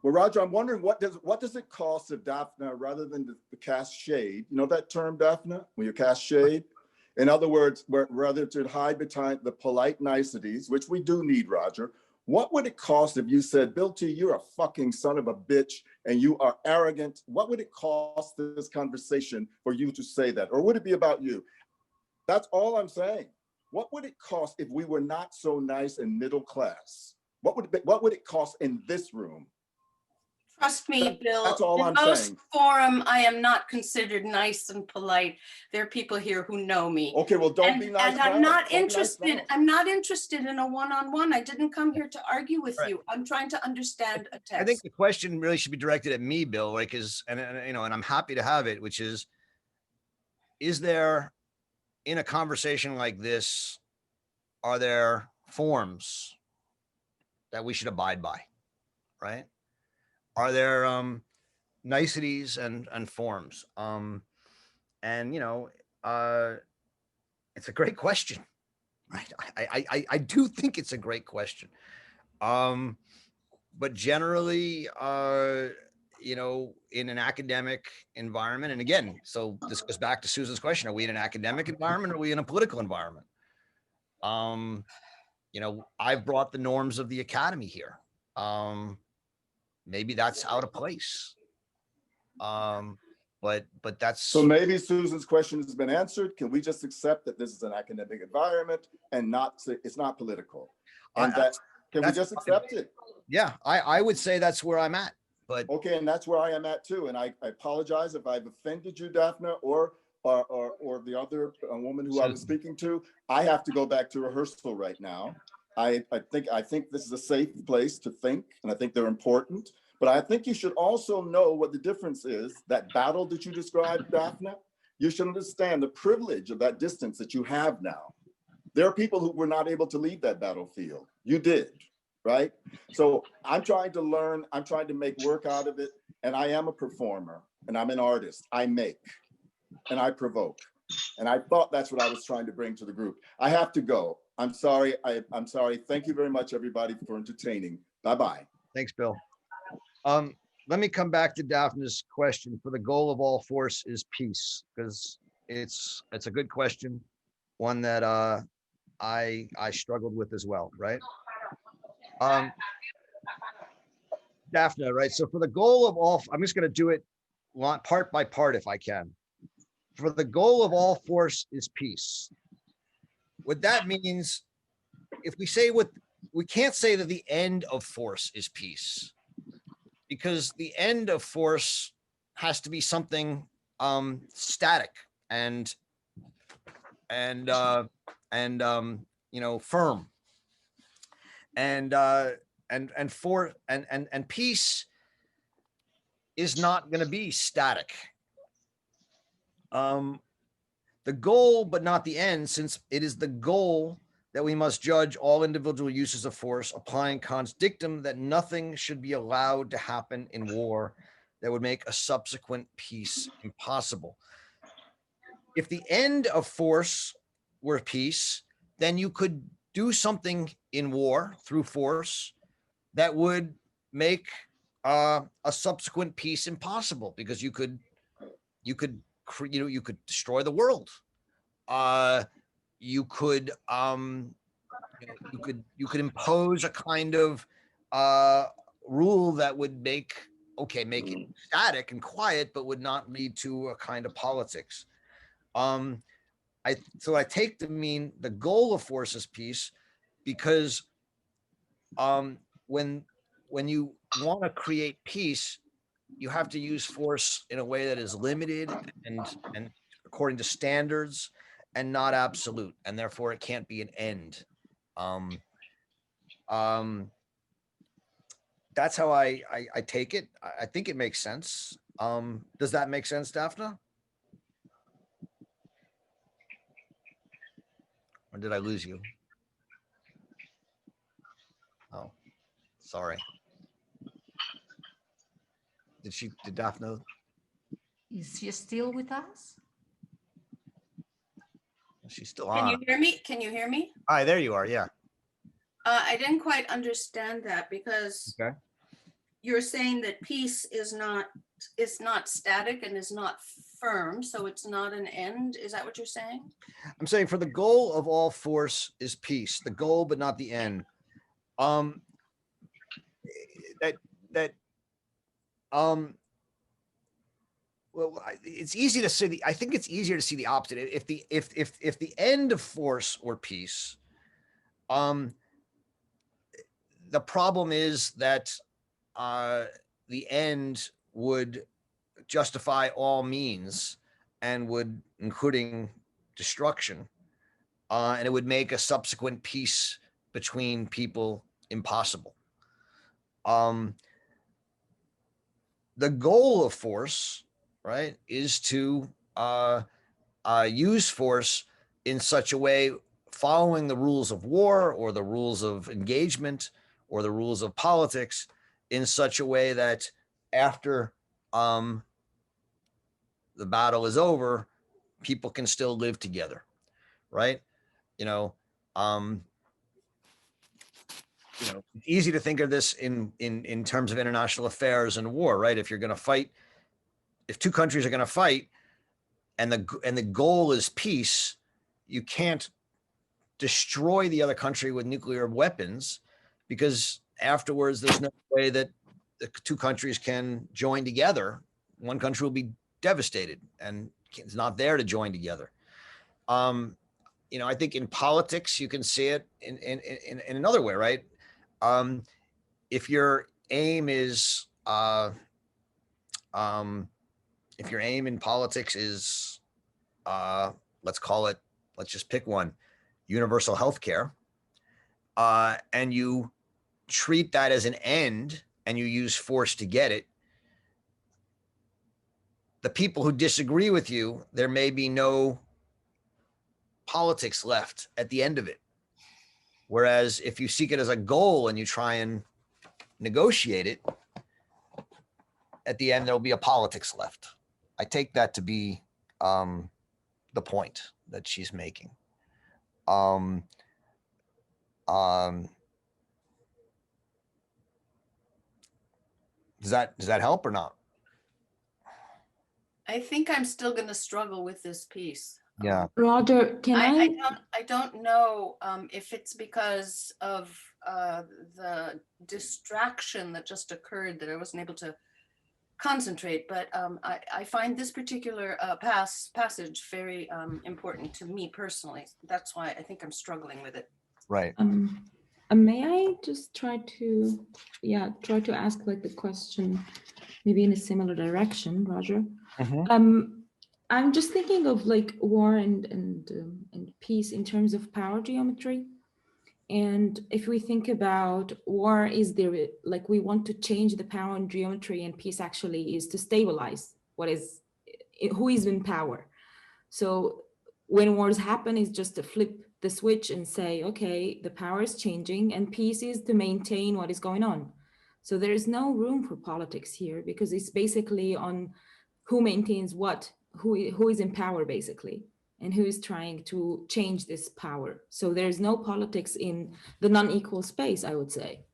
Well, Roger, I'm wondering what does it cost if Daphne, rather than to cast shade, you know that term, Daphne, when you cast shade? In other words, rather to hide behind the polite niceties, which we do need, Roger, what would it cost if you said, Bill T, you're a fucking son of a bitch and you are arrogant? What would it cost this conversation for you to say that? Or would it be about you? That's all I'm saying. what would it cost if we were not so nice and middle class? What would it cost in this room? Trust me, Bill, That's all in I'm most saying. forum, I am not considered nice and polite. There are people here who know me. Okay, well, don't be nice And now. I'm not Don't be nice interested, now. I'm not interested in a one-on-one. I didn't come here to argue with Right. you. I'm trying to understand a I think text. the question really should be directed at me, Bill, like and you know, and I'm happy to have it, which is there in a conversation like this, are there forms that we should abide by, right? Are there niceties and forms? And you know, it's a great question, right? I do think it's a great question. But generally, you know, in an academic environment, and again, so this goes back to Susan's question: are we in an academic environment? Or are we in a political environment? You know, I've brought the norms of the academy here. Maybe that's out of place. But that's So maybe Susan's question has been answered. Can we just accept that this is an academic environment and not say it's not political? And can we just accept it? Yeah, I would say that's where I'm at. But okay, and that's where I am at too. And I apologize if I've offended you, Daphne, or the other woman who I was speaking to. I have to go back to rehearsal right now. I think this is a safe place to think, and I think they're important. But I think you should also know what the difference is. That battle that you described, Daphne, you should understand the privilege of that distance that you have now. There are people who were not able to leave that battlefield. You did, right? So I'm trying to learn, I'm trying to make work out of it. And I am a performer and I'm an artist. I make and I provoke. And I thought that's what I was trying to bring to the group. I have to go. I'm sorry. I'm sorry. Thank you very much, everybody, for entertaining. Bye-bye. Thanks, Bill. Let me come back to Daphne's question. For the goal of all force is peace, because it's a good question, one that I struggled with as well, right? Daphne, right? So for the goal of all, I'm just going to do it part by part if I can. For the goal of all force is peace. What that means, if we say we can't say that the end of force is peace, because the end of force has to be something static and you know, firm, and peace is not going to be static. The goal, but not the end, since it is the goal that we must judge all individual uses of force, applying Kant's dictum that nothing should be allowed to happen in war that would make a subsequent peace impossible. If the end of force were peace, then you could do something in war through force that would make a subsequent peace impossible, because you could destroy the world. You could impose a kind of rule that would make it static and quiet, but would not lead to a kind of politics. I take to mean the goal of force is peace, because when you want to create peace, you have to use force in a way that is limited and according to standards and not absolute, and therefore it can't be an end. That's how I take it. I think it makes sense. Does that make sense, Daphne? Or did I lose you? Oh, sorry. Did Daphne? Is she still with us? She's still Can on. you hear me? Can you hear me? Hi, there you are. Yeah. I didn't quite understand that, because Okay. you're saying that peace is not static and is not firm, so it's not an end. Is that what you're saying? I'm saying for the goal of all force is peace, the goal, but not the end. Well, it's easy to see I think it's easier to see the opposite. If the end of force were peace, the problem is that the end would justify all means and would, including destruction, and it would make a subsequent peace between people impossible. The goal of force, right, is to use force in such a way, following the rules of war or the rules of engagement or the rules of politics, in such a way that after the battle is over, people can still live together, right? It's easy to think of this in terms of international affairs and war, right? If you're going to fight, if two countries are going to fight, and the goal is peace, you can't destroy the other country with nuclear weapons, because afterwards there's no way that the two countries can join together. One country will be devastated and it's not there to join together. I think in politics you can see it in another way, right? If your aim is if your aim in politics is let's just pick one, universal health care, and you treat that as an end and you use force to get it, the people who disagree with you, there may be no politics left at the end of it. Whereas if you seek it as a goal and you try and negotiate it, at the end, there'll be a politics left. I take that to be the point that she's making. Does that help or not? I think I'm still going to struggle with this piece. Yeah. Roger, I don't know if it's because of the distraction that just occurred that I wasn't able to concentrate, but I find this particular passage very important to me personally. That's why I think I'm struggling with it. Right. May I just try to ask like the question maybe in a similar direction, Roger? Mm-hmm. I'm just thinking of like war and peace in terms of power geometry. And if we think about war, is there like we want to change the power and geometry, and peace actually is to stabilize who is in power. So when wars happen, it's just to flip the switch and say, okay, the power is changing and peace is to maintain what is going on. So there is no room for politics here, because it's basically on who maintains what, who is in power basically, and who is trying to change this power. So there's no politics in the non-equal space, I would say.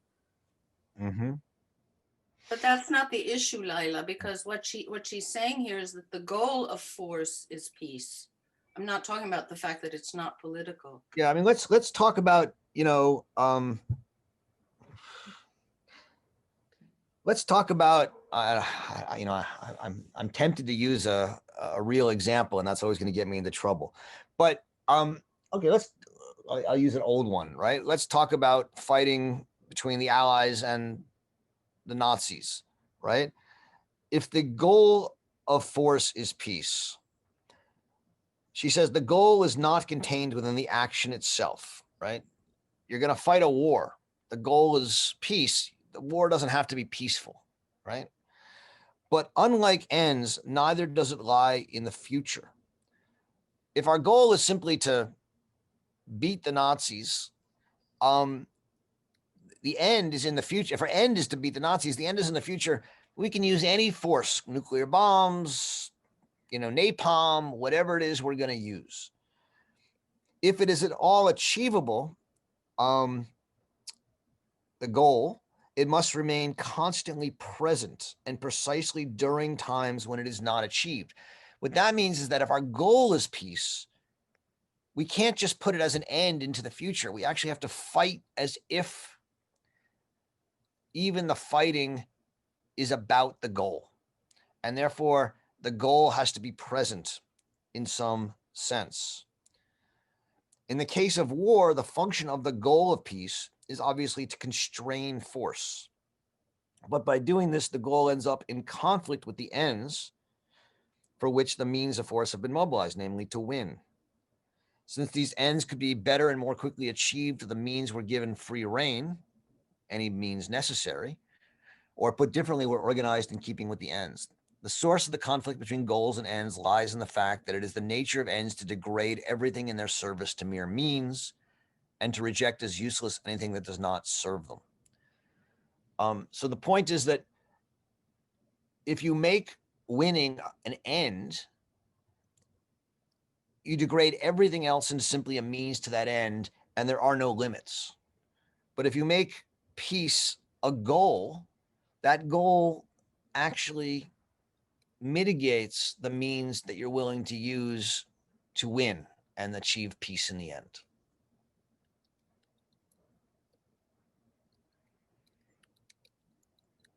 Mm-hmm. But that's not the issue, Laila, because what she's saying here is that the goal of force is peace. I'm not talking about the fact that it's not political. Yeah, I mean, let's talk about, let's talk about, I'm tempted to use a real example, and that's always going to get me into trouble. But okay, I'll use an old one, right? Let's talk about fighting between the Allies and the Nazis, right? If the goal of force is peace, she says the goal is not contained within the action itself, right? You're going to fight a war. The goal is peace. The war doesn't have to be peaceful, right? But unlike ends, neither does it lie in the future. If our goal is simply to beat the Nazis, the end is in the future. If our end is to beat the Nazis, the end is in the future. We can use any force, nuclear bombs, napalm, whatever it is we're going to use. If it is at all achievable, the goal, it must remain constantly present and precisely during times when it is not achieved. What that means is that if our goal is peace, we can't just put it as an end into the future. We actually have to fight as if even the fighting is about the goal. And therefore, the goal has to be present in some sense. In the case of war, the function of the goal of peace is obviously to constrain force. But by doing this, the goal ends up in conflict with the ends for which the means of force have been mobilized, namely to win. Since these ends could be better and more quickly achieved if the means were given free rein, any means necessary, or put differently, were organized in keeping with the ends. The source of the conflict between goals and ends lies in the fact that it is the nature of ends to degrade everything in their service to mere means and to reject as useless anything that does not serve them. So the point is that if you make winning an end, you degrade everything else into simply a means to that end, and there are no limits. But if you make peace a goal, that goal actually mitigates the means that you're willing to use to win and achieve peace in the end.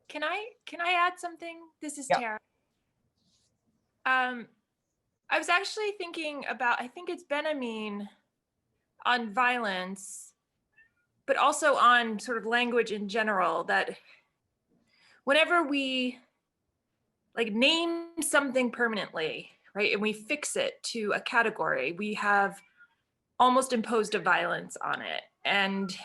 Can I add something? This is Yeah. Tara. I was actually thinking about, I think it's Benjamin, on violence, but also on sort of language in general, that whenever we like name something permanently, right, and we fix it to a category, we have almost imposed a violence on it. And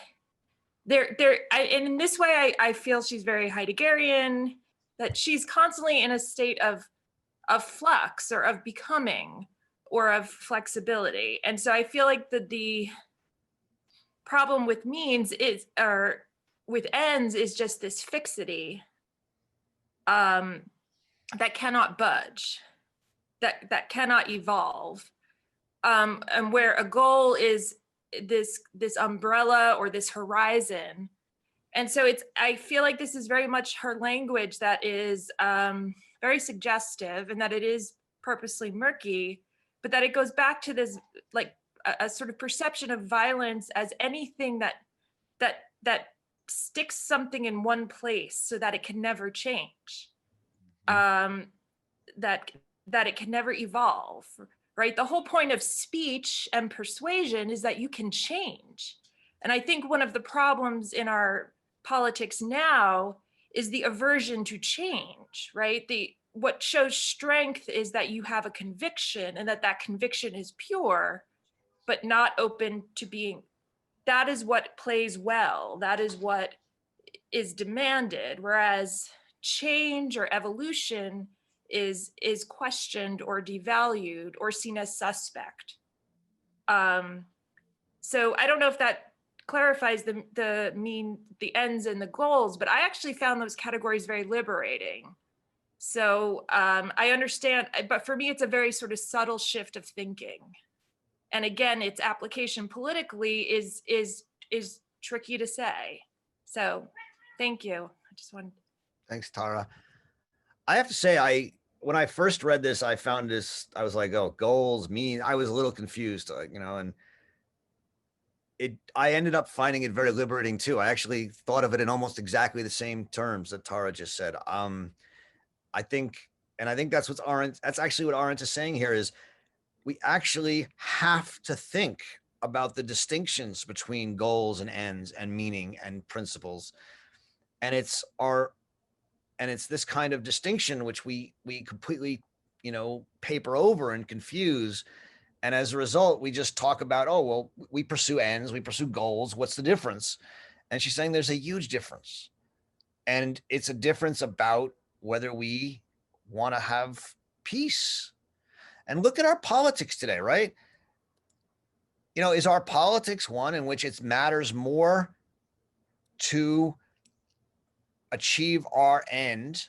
and in this way, I feel she's very Heideggerian, that she's constantly in a state of flux or of becoming or of flexibility. And so I feel like the problem with means is, or with ends, is just this fixity that cannot budge, that cannot evolve. And where a goal is this umbrella or this horizon. And so I feel like this is very much her language that is very suggestive, and that it is purposely murky, but that it goes back to this like a sort of perception of violence as anything that sticks something in one place so that it can never change, that it can never evolve, right? The whole point of speech and persuasion is that you can change. And I think one of the problems in our politics now is the aversion to change, right? What shows strength is that you have a conviction, and that conviction is pure, but not open to being. That is what plays well. That is what is demanded. Whereas change or evolution is questioned or devalued or seen as suspect. So I don't know if that clarifies the ends and the goals, but I actually found those categories very liberating. So I understand, but for me, it's a very sort of subtle shift of thinking. And again, its application politically is tricky to say. So thank you. I just wanted. Thanks, Tara. I have to say, when I first read this, I found this, I was like, oh, goals mean, I was a little confused, and I ended up finding it very liberating too. I actually thought of it in almost exactly the same terms that Tara just said. I think that's that's actually what Arendt is saying here, is we actually have to think about the distinctions between goals and ends and meaning and principles. And it's this kind of distinction which we completely, paper over and confuse. And as a result, we just talk about, oh, well, we pursue ends, we pursue goals. What's the difference? And she's saying there's a huge difference. And it's a difference about whether we want to have peace. And look at our politics today, right? Is our politics one in which it matters more to achieve our end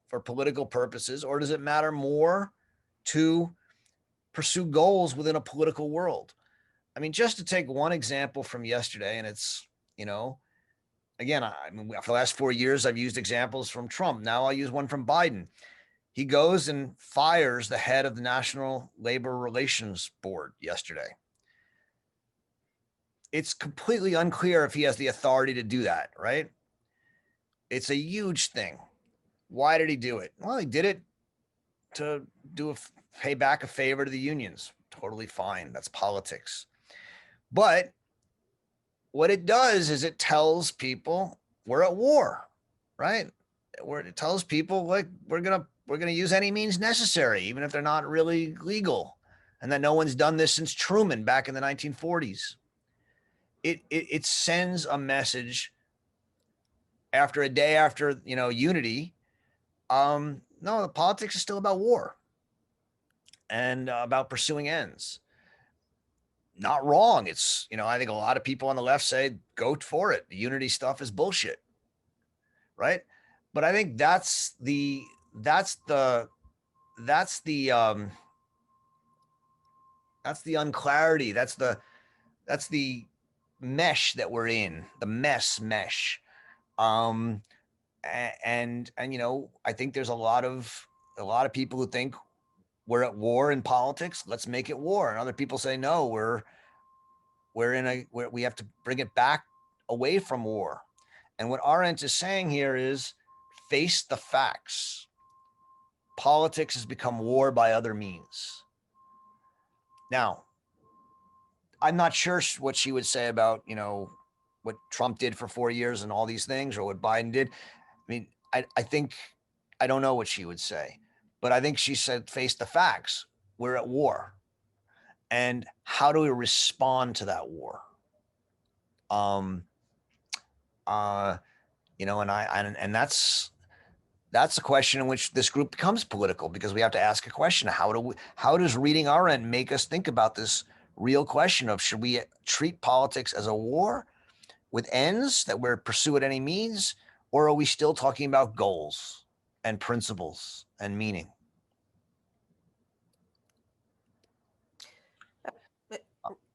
for political purposes, or does it matter more to pursue goals within a political world? I mean, just to take one example from yesterday, and it's, again, for the last 4 years, I've used examples from Trump. Now I'll use one from Biden. He goes and fires the head of the National Labor Relations Board yesterday. It's completely unclear if he has the authority to do that, right? It's a huge thing. Why did he do it? Well, he did it to pay back a favor to the unions. Totally fine. That's politics. But what it does is it tells people we're at war, right? Where it tells people like we're gonna use any means necessary, even if they're not really legal, and that no one's done this since Truman back in the 1940s. It sends a message after a day after unity. No, the politics is still about war and about pursuing ends. Not wrong. It's I think a lot of people on the left say go for it. The unity stuff is bullshit, right? But I think that's the unclarity. That's the mesh that we're in, the mesh. And I think there's a lot of people who think we're at war in politics. Let's make it war. And other people say, no, we have to bring it back away from war. And what Arendt is saying here is face the facts. Politics has become war by other means. Now, I'm not sure what she would say about, what Trump did for 4 years and all these things, or what Biden did. I mean, I think, I don't know what she would say, but I think she said, face the facts. We're at war. And how do we respond to that war? And that's a question in which this group becomes political, because we have to ask a question. How does reading Arendt make us think about this real question of, should we treat politics as a war with ends that we're pursue at any means, or are we still talking about goals and principles and meaning?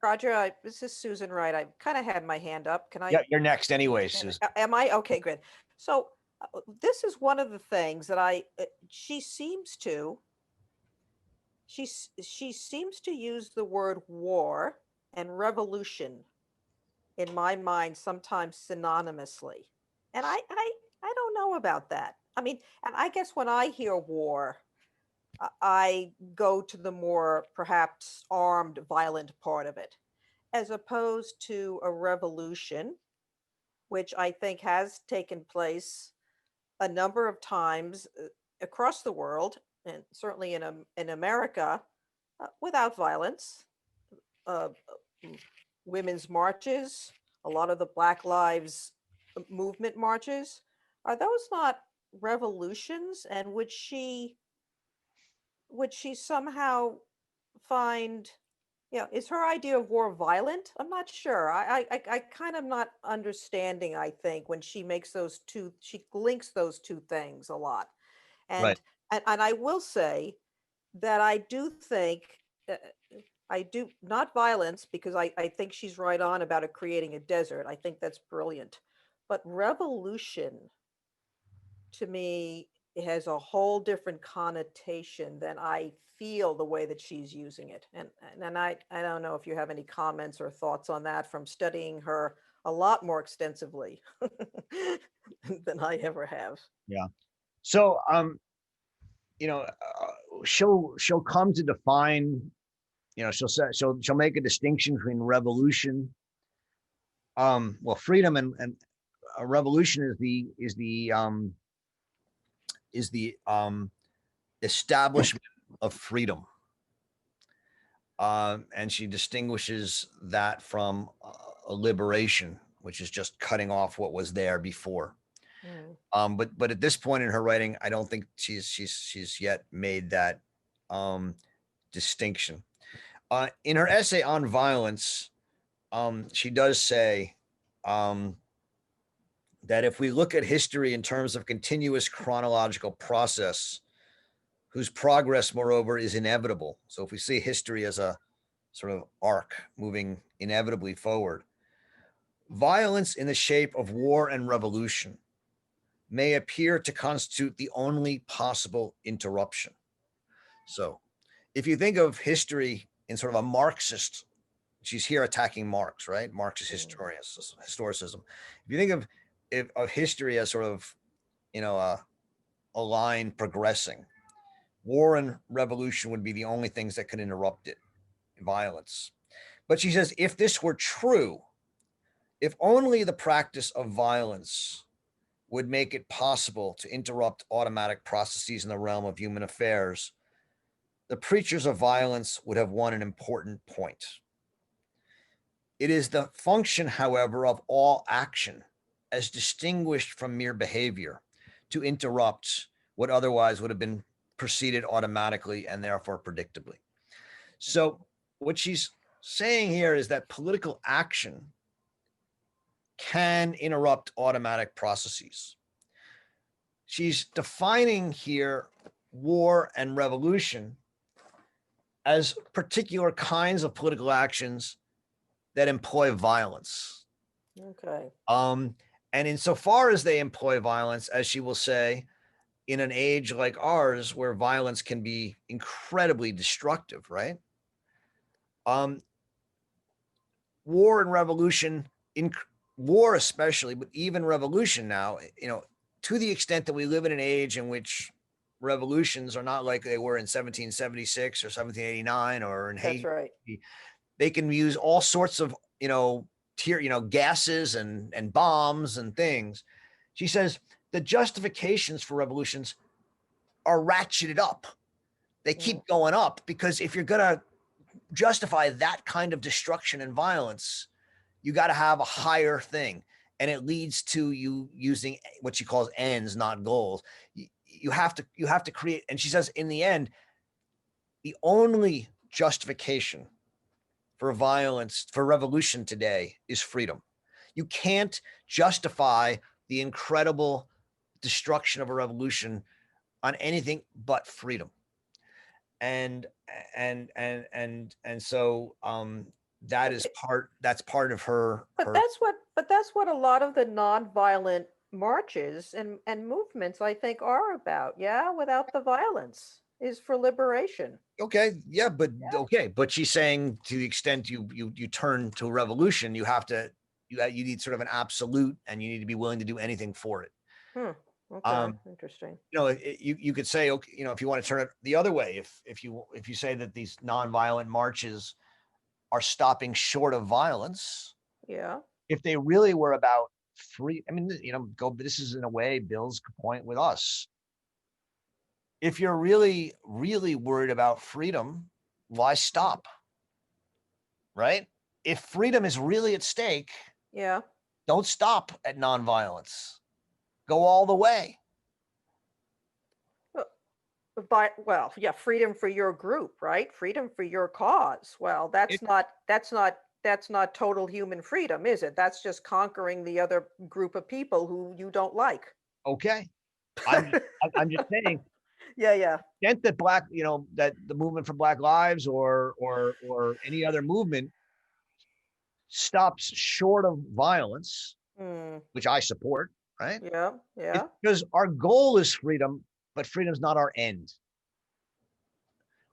Roger, this is Susan Wright. I kind of had my hand up. Can I? Yeah, you're next anyway, Susan. Am I? Okay, good. So this is one of the things that she seems to use the word war and revolution in my mind sometimes synonymously. And I don't know about that. I mean, and I guess when I hear war, I go to the more perhaps armed, violent part of it, as opposed to a revolution, which I think has taken place a number of times across the world, and certainly in America, without violence. Women's marches, a lot of the Black Lives Movement marches, are those not revolutions? And would she somehow find, is her idea of war violent? I'm not sure. I kind of not understanding, I think, when she makes she links those two things a lot. And, Right. and I will say that I do think, not violence, because I think she's right on about it creating a desert. I think that's brilliant. But revolution, to me, it has a whole different connotation than I feel the way that she's using it. And I don't know if you have any comments or thoughts on that from studying her a lot more extensively than I ever have. Yeah. So, she'll come to define, she'll make a distinction between revolution. Well, freedom and a revolution is the establishment of freedom. And she distinguishes that from a liberation, which is just cutting off what was there before. But at this point in her writing, I don't think she's yet made that distinction. In her essay on violence, she does say that if we look at history in terms of continuous chronological process, whose progress, moreover, is inevitable. So if we see history as a sort of arc moving inevitably forward, violence in the shape of war and revolution may appear to constitute the only possible interruption. So if you think of history in sort of a Marxist, she's here attacking Marx, right? Marxist historicism. If you think of history as sort of, a line progressing war and revolution would be the only things that could interrupt it, violence. But she says, if this were true, if only the practice of violence would make it possible to interrupt automatic processes in the realm of human affairs, the preachers of violence would have won an important point. It is the function, however, of all action, as distinguished from mere behavior, to interrupt what otherwise would have been proceeded automatically and therefore predictably. So what she's saying here is that political action can interrupt automatic processes. She's defining here war and revolution as particular kinds of political actions that employ violence. Okay. And insofar as they employ violence, as she will say, in an age like ours where violence can be incredibly destructive, right? War and revolution, in war especially, but even revolution now, to the extent that we live in an age in which revolutions are not like they were in 1776 or 1789 or in Haiti. That's right. They can use all sorts of, gases and bombs and things. She says the justifications for revolutions are ratcheted up. They keep going up because if you're going to justify that kind of destruction and violence, you got to have a higher thing. And it leads to you using what she calls ends, not goals. You have to create. And she says, in the end, the only justification for violence, for revolution today is freedom. You can't justify the incredible destruction of a revolution on anything but freedom. And so that is that's part of her. But that's what a lot of the nonviolent marches and movements, I think, are about. Yeah, without the violence is for liberation. Okay, yeah, but okay, but she's saying to the extent you turn to revolution, you need sort of an absolute, and you need to be willing to do anything for it. Okay, interesting. You could say, okay, if you want to turn it the other way, if you say that these nonviolent marches are stopping short of violence, yeah, if they really were about free, this is in a way Bill's point with us. If you're really, really worried about freedom, why stop? Right? If freedom is really at stake, yeah, don't stop at nonviolence. Go all the way. Well, yeah, freedom for your group, right? Freedom for your cause. Well, that's not total human freedom, is it? That's just conquering the other group of people who you don't like. Okay. I'm just saying. Yeah. The extent that that the movement for Black Lives or any other movement stops short of violence, which I support, right? Yeah. It's because our goal is freedom, but freedom's not our end.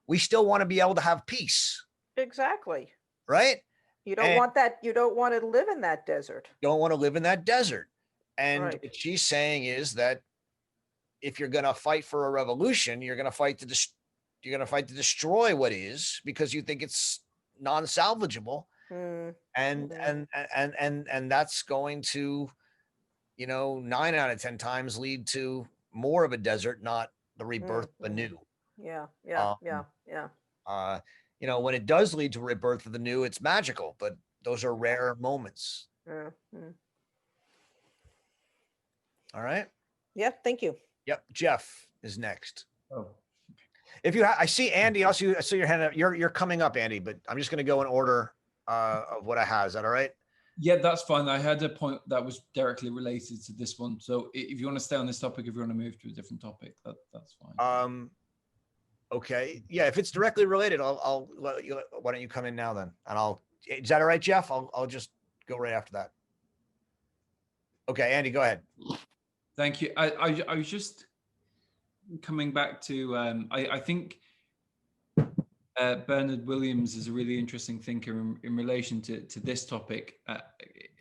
We still want to be able to have peace. Exactly. Right? You don't want that. You don't want to live in that desert. You don't want to live in that desert. And right. What she's saying is that if you're going to fight for a revolution, you're going to fight to destroy what is, because you think it's non-salvageable. And that's going to, 9 out of 10 times lead to more of a desert, not the rebirth of the new. Yeah. When it does lead to rebirth of the new, it's magical, but those are rare moments. All right. Yeah. Thank you. Yep. Jeff is next. Oh. If you I see Andy, I see your hand up. You're coming up, Andy, but I'm just going to go in order of what I have. Is that all right? Yeah, that's fine. I had a point that was directly related to this one. So if you want to stay on this topic, if you want to move to a different topic, that's fine. Okay. Yeah, if it's directly related, I'll let you. Why don't you come in now then? And is that all right, Jeff? I'll just go right after that. Okay, Andy, go ahead. Thank you. I was just coming back to I think Bernard Williams is a really interesting thinker in relation to this topic,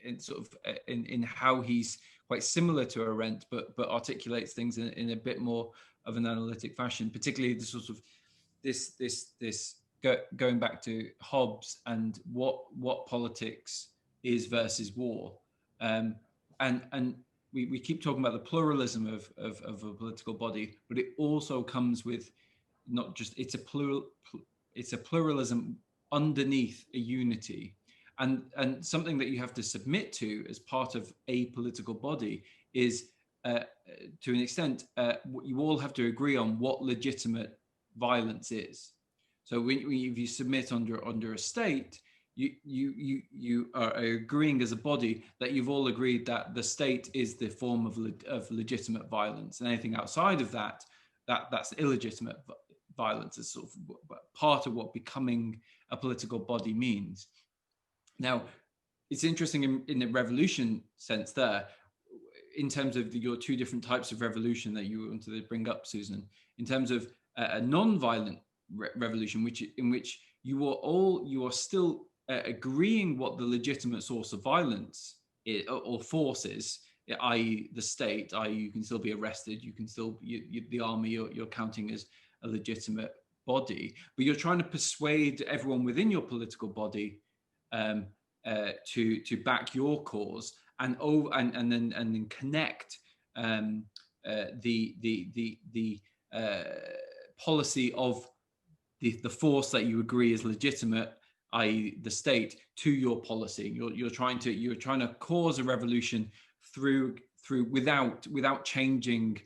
in sort of in how he's quite similar to Arendt, but articulates things in a bit more of an analytic fashion, particularly the sort of going back to Hobbes and what politics is versus war, and we keep talking about the pluralism of a political body, but it also comes with not just it's a pluralism underneath a unity, and something that you have to submit to as part of a political body is to an extent you all have to agree on what legitimate violence is. So if you submit under a state, you are agreeing as a body that you've all agreed that the state is the form of legitimate violence, and anything outside of that's illegitimate violence. Is sort of part of what becoming a political body means. Now, it's interesting in the revolution sense there, in terms of your two different types of revolution that you wanted to bring up, Susan, in terms of a non-violent revolution, in which you are still agreeing what the legitimate source of violence is, or force is, i.e. the state, i.e. you can still be arrested, you can still, the army you're counting as a legitimate body, but you're trying to persuade everyone within your political body to back your cause, and then connect the policy of the force that you agree is legitimate, i.e. the state, to your policy. You're trying to cause a revolution through without changing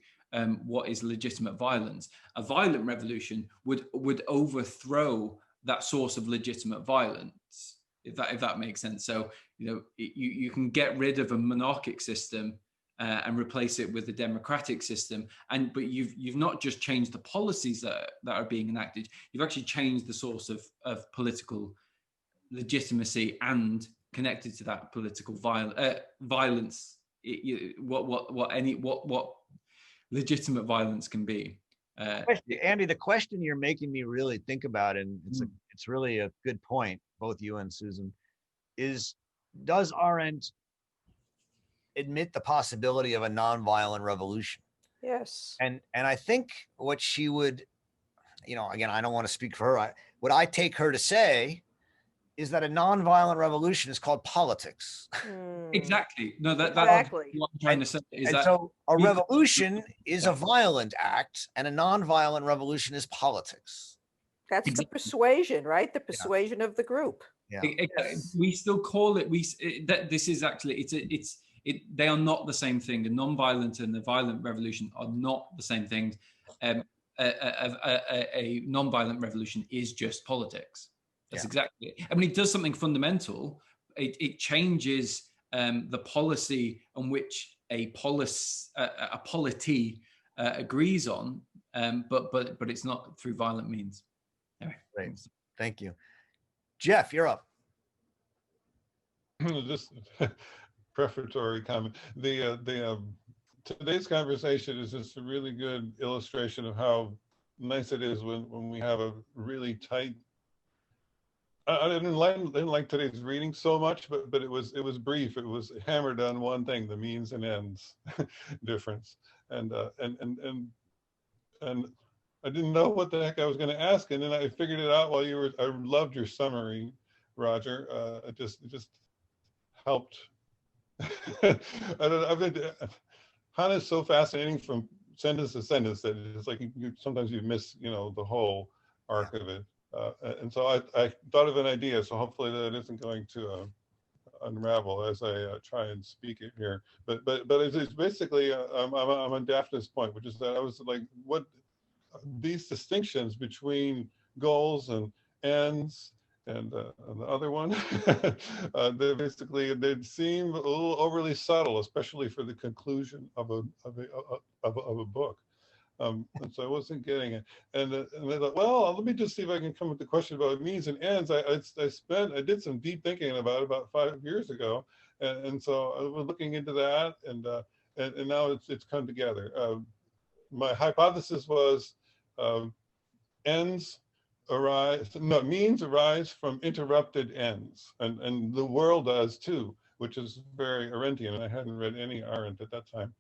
what is legitimate violence. A violent revolution would overthrow that source of legitimate violence, if that makes sense. So you can get rid of a monarchic system and replace it with a democratic system, but you've not just changed the policies that are being enacted, you've actually changed the source of political legitimacy and connected to that political violence, what legitimate violence can be. Andy, the question you're making me really think about, and it's really a good point, both you and Susan, is does Arendt admit the possibility of a nonviolent revolution? Yes. And I think what she would, again, I don't want to speak for her. What I take her to say is that a nonviolent revolution is called politics. Exactly. No, that's exactly what I'm trying to say. So a revolution is a violent act, and a nonviolent revolution is politics. That's the persuasion, right? The persuasion of the group. Yeah. We still call it. This is actually they are not the same thing. The non-violent and the violent revolution are not the same things. A non-violent revolution is just politics. That's exactly it. I mean, it does something fundamental. It changes the policy on which a polity agrees on, but it's not through violent means. Anyway. Great. Thank you. Jeff, you're up. Just prefatory comment. Today's conversation is just a really good illustration of how nice it is when we have a really tight. I didn't like today's reading so much, but it was brief. It was hammered on one thing: the means and ends difference. And I didn't know what the heck I was going to ask, and then I figured it out while you were. I loved your summary, Roger. It just helped. Hannah's so fascinating from sentence to sentence that it's like sometimes you miss, the whole arc of it. And so I thought of an idea, so hopefully that isn't going to unravel as I try and speak it here. But it's basically I'm on Daphne's point, which is that I was like, what these distinctions between goals and ends and the other one, they seem a little overly subtle, especially for the conclusion of a book. And so I wasn't getting it. And I thought, well, let me just see if I can come with the question about means and ends. I did some deep thinking about 5 years ago, and so I was looking into that, and now it's come together. My hypothesis was means arise from interrupted ends, and the world does too. which is very Arendtian, and I hadn't read any Arendt at that time.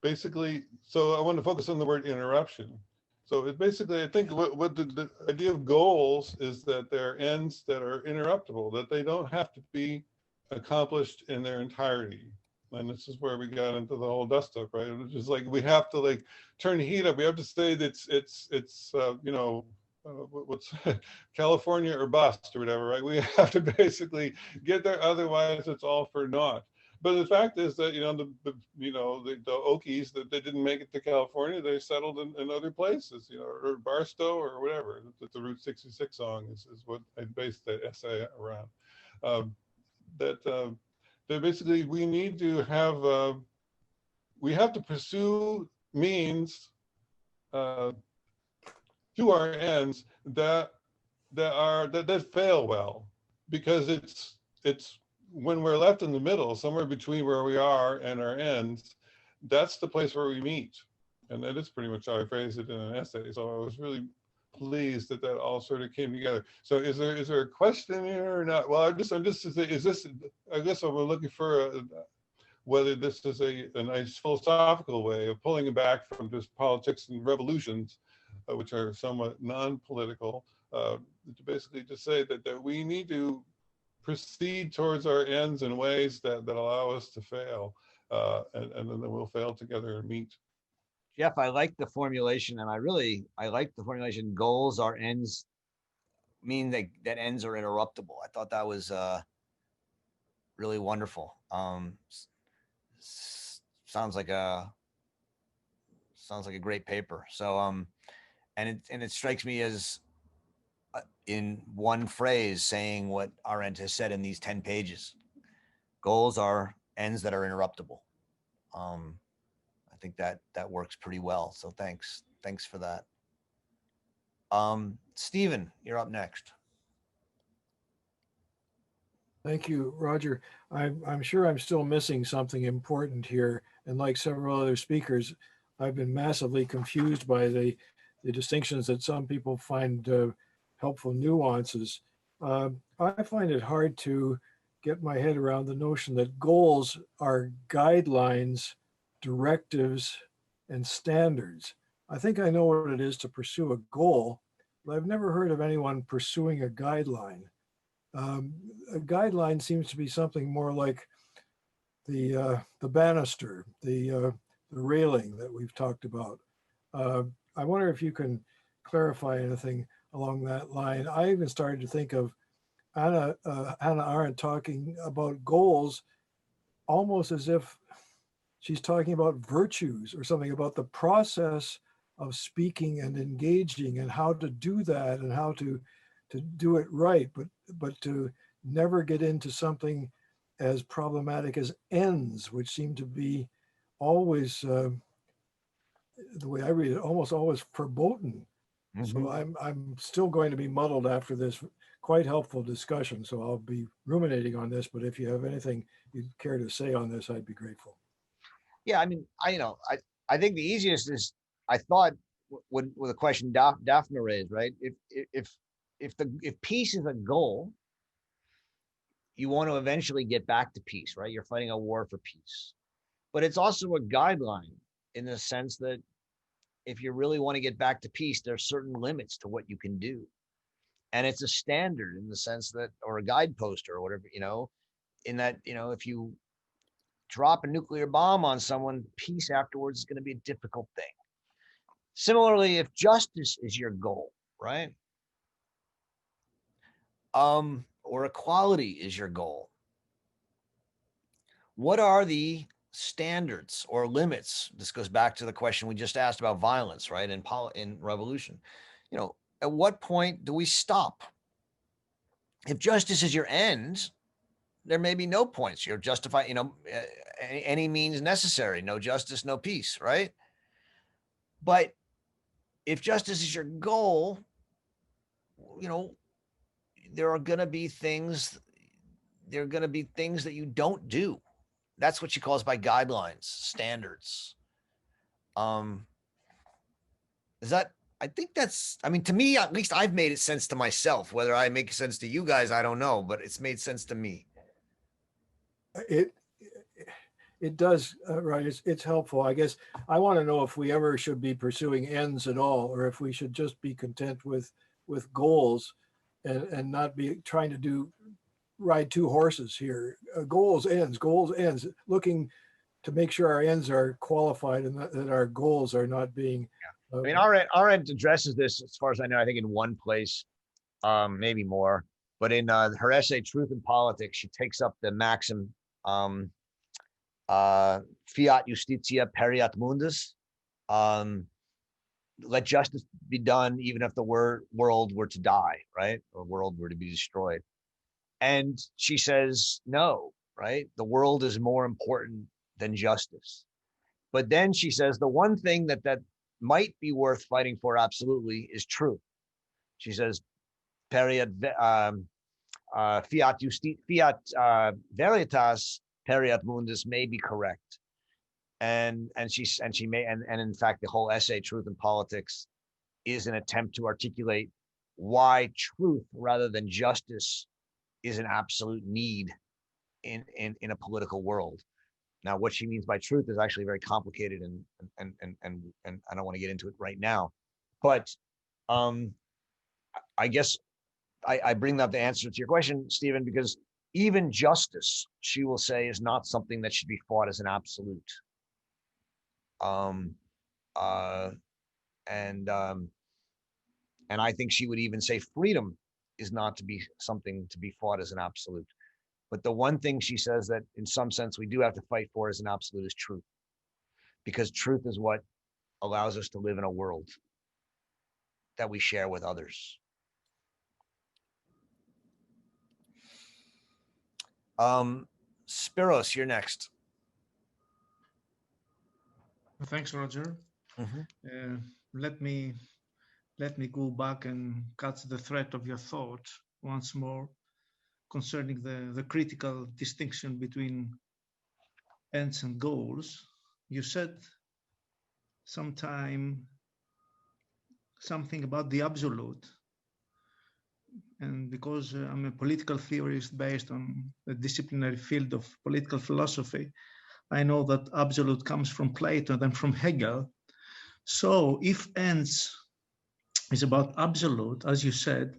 Basically, so I want to focus on the word interruption. So it basically, I think what the idea of goals is that they're ends that are interruptible, that they don't have to be accomplished in their entirety. And this is where we got into the whole dust up, right? It's just like we have to like turn the heat up. We have to say that it's you know, what's California or bust or whatever, right? We have to basically get there, otherwise it's all for naught. But the fact is that, you know, the Okies, that they didn't make it to California, they settled in other places, you know, or Barstow or whatever. The Route 66 song is what I based that essay around. That basically we need to have, we have to pursue means to our ends that fail well, because it's when we're left in the middle, somewhere between where we are and our ends, that's the place where we meet. And that is pretty much how I phrased it in an essay. So I was really pleased that all sort of came together. So is there a question here or not? Well, I'm just to say, is this, I guess I'm looking for whether this is a nice philosophical way of pulling it back from just politics and revolutions, which are somewhat non-political, to basically just say that we need to proceed towards our ends in ways that allow us to fail, and then we'll fail together and meet. Jeff, I like the formulation, and I like the formulation. Goals are ends, mean that ends are interruptible. I thought that was really wonderful. Sounds like a great paper. So and it strikes me as in one phrase saying what Arendt has said in these 10 pages. Goals are ends that are interruptible. I think that works pretty well. So thanks for that. Stephen, you're up next. Thank you, Roger. I'm sure I'm still missing something important here. And like several other speakers, I've been massively confused by the distinctions that some people find helpful nuances. I find it hard to get my head around the notion that goals are guidelines, directives, and standards. I think I know what it is to pursue a goal, but I've never heard of anyone pursuing a guideline. A guideline seems to be something more like the banister, the railing that we've talked about. I wonder if you can clarify anything along that line. I even started to think of Hannah Arendt talking about goals almost as if she's talking about virtues or something, about the process of speaking and engaging and how to do that and how to do it right, but to never get into something as problematic as ends, which seem to be always, the way I read it, almost always verboten. Mm-hmm. So I'm still going to be muddled after this quite helpful discussion. So I'll be ruminating on this, but if you have anything you'd care to say on this, I'd be grateful. Yeah, I mean, I think the easiest is, I thought with the question Daphne raised, right? If peace is a goal, you want to eventually get back to peace, right? You're fighting a war for peace. But it's also a guideline in the sense that if you really want to get back to peace, there's certain limits to what you can do. And it's a standard in the sense that, or a guidepost or whatever, in that, if you drop a nuclear bomb on someone, peace afterwards is going to be a difficult thing. Similarly, if justice is your goal, right? Or equality is your goal, what are the standards or limits? This goes back to the question we just asked about violence, right? In revolution, at what point do we stop? If justice is your end, there may be no points. You're justified, any means necessary. No justice, no peace, right? But if justice is your goal, there are going to be things that you don't do. That's what she calls by guidelines, standards. Does that I think that's, I mean, to me, at least I've made it sense to myself. Whether I make sense to you guys, I don't know, but it's made sense to me. It does, right? It's helpful. I guess I want to know if we ever should be pursuing ends at all, or if we should just be content with goals, and not be trying to ride two horses here. Goals, ends, looking to make sure our ends are qualified and that our goals are not being. I mean, Arendt addresses this, as far as I know, I think in one place, maybe more, but in her essay "Truth and Politics," she takes up the maxim, "Fiat justitia pereat mundus." Let justice be done, even if the world were to die, right, or world were to be destroyed. And she says, no, right? The world is more important than justice. But then she says the one thing that might be worth fighting for absolutely is truth. She says, fiat veritas pereat mundus may be correct. And in fact, the whole essay, Truth and Politics, is an attempt to articulate why truth rather than justice is an absolute need in a political world. Now, what she means by truth is actually very complicated, and I don't want to get into it right now. But I guess I bring up the answer to your question, Stephen, because even justice, she will say, is not something that should be fought as an absolute. And I think she would even say freedom is not to be something to be fought as an absolute. But the one thing she says that in some sense we do have to fight for as an absolute is truth, because truth is what allows us to live in a world that we share with others. Spiros, you're next. Thanks, Roger. Let me go back and catch the thread of your thought once more concerning the critical distinction between ends and goals. You said something about the absolute. And because I'm a political theorist based on the disciplinary field of political philosophy, I know that absolute comes from Plato and then from Hegel. So if ends is about absolute, as you said,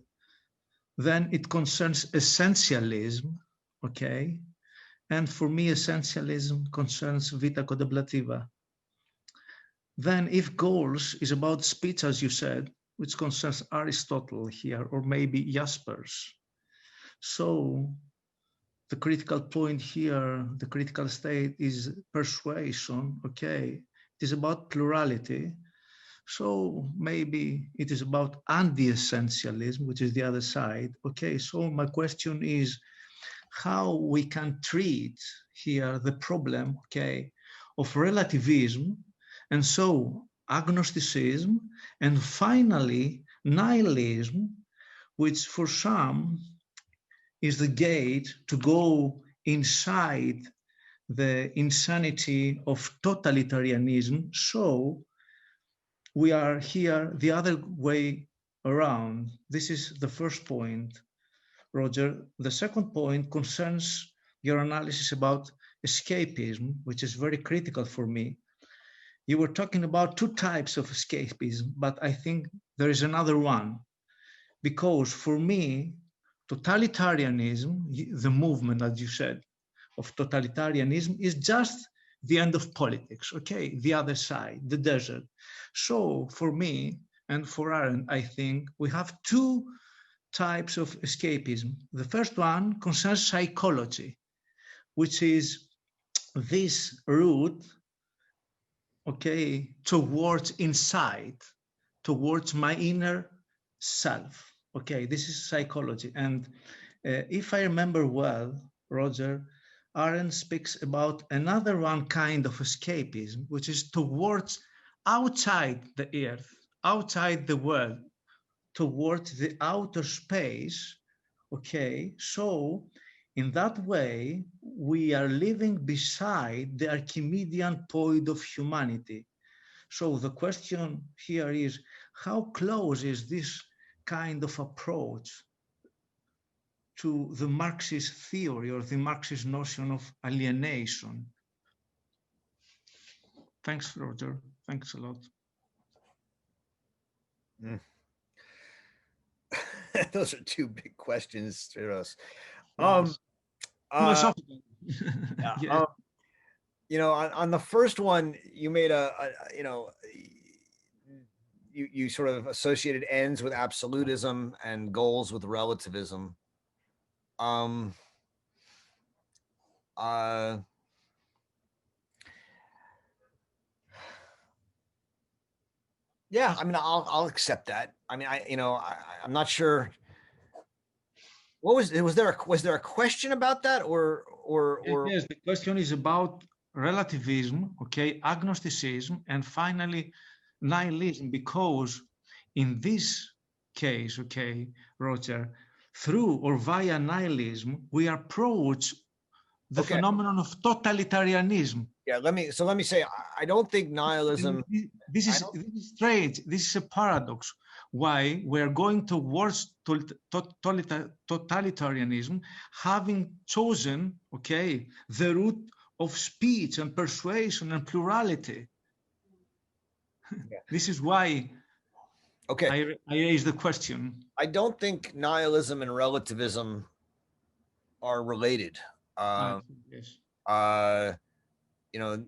then it concerns essentialism, okay? And for me, essentialism concerns vita contemplativa. Then if goals is about speech, as you said, which concerns Aristotle here, or maybe Jaspers. So the critical point here, the critical state is persuasion, okay? It is about plurality. So maybe it is about anti-essentialism, which is the other side. Okay, so my question is how we can treat here the problem, okay, of relativism, and so agnosticism, and finally nihilism, which for some is the gate to go inside the insanity of totalitarianism. So we are here the other way around. This is the first point, Roger. The second point concerns your analysis about escapism, which is very critical for me. You were talking about two types of escapism, but I think there is another one. Because for me, totalitarianism, the movement, as you said, of totalitarianism is just the end of politics, okay? The other side, the desert. So for me and for Arendt, I think we have two types of escapism. The first one concerns psychology, which is this route, okay, towards inside, towards my inner self. Okay, this is psychology. And if I remember well, Roger, Arendt speaks about another one kind of escapism, which is towards outside the earth, outside the world, towards the outer space. Okay, so in that way, we are living beside the Archimedean point of humanity. So the question here is, how close is this kind of approach to the Marxist theory or the Marxist notion of alienation? Thanks, Roger. Thanks a lot. Those are two big questions, Spiros. Yes. Philosophical. Yeah, Yes. you know, on the first one, you made you know, you sort of associated ends with absolutism and goals with relativism. Yeah, I mean, I'll accept that. I mean, I'm not sure. What was there a question about that or Yes, the question is about relativism, okay, agnosticism, and finally nihilism, because in this case, okay, Roger, through or via nihilism, we approach the phenomenon of totalitarianism. Yeah, let me say, I don't think nihilism. This is strange. This is a paradox. Why we're going towards totalitarianism, having chosen, okay, the route of speech and persuasion and plurality. Yeah. This is why. Okay, I raised the question. I don't think nihilism and relativism are related. Yes. You know,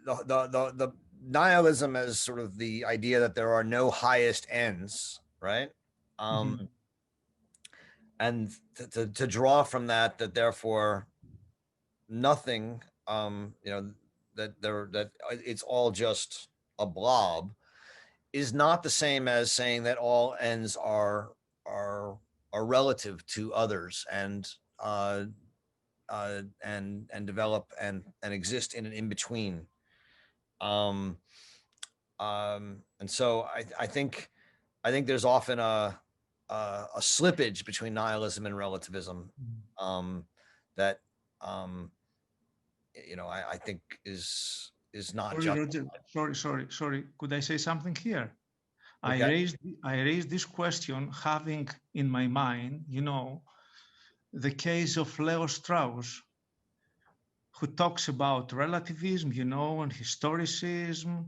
the nihilism as sort of the idea that there are no highest ends, right? And to draw from that therefore nothing, you know, that it's all just a blob, is not the same as saying that all ends are relative to others and develop and exist in an in-between. And so I think there's often a slippage between nihilism and relativism that you know I think is not sorry, Roger. Sorry. Could I say something here? Okay. I raised this question having in my mind, you know, the case of Leo Strauss, who talks about relativism, you know, and historicism,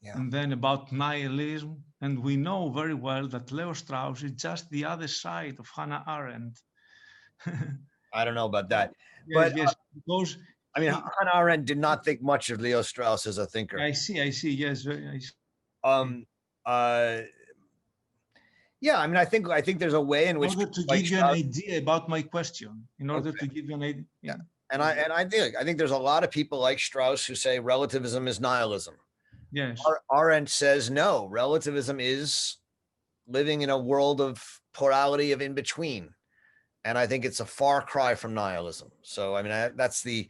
and then about nihilism. And we know very well that Leo Strauss is just the other side of Hannah Arendt. I don't know about that. Yes, but yes, because I mean, Hannah Arendt did not think much of Leo Strauss as a thinker. I see, yes. Yeah, I mean, I think there's a way in which in order to give you an idea about my question, in order to give you an idea. Yeah. And I think there's a lot of people like Strauss who say relativism is nihilism. Yes. Arendt says no, relativism is living in a world of plurality of in between. And I think it's a far cry from nihilism. So I mean, that's the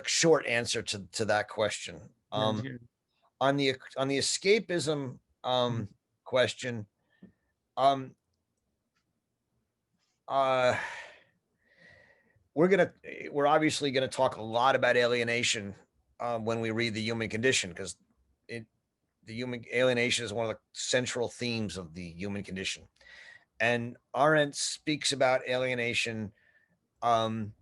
short answer to that question. On the escapism question, we're obviously gonna talk a lot about alienation when we read The Human Condition, because the human alienation is one of the central themes of the human condition. And Arendt speaks about alienation in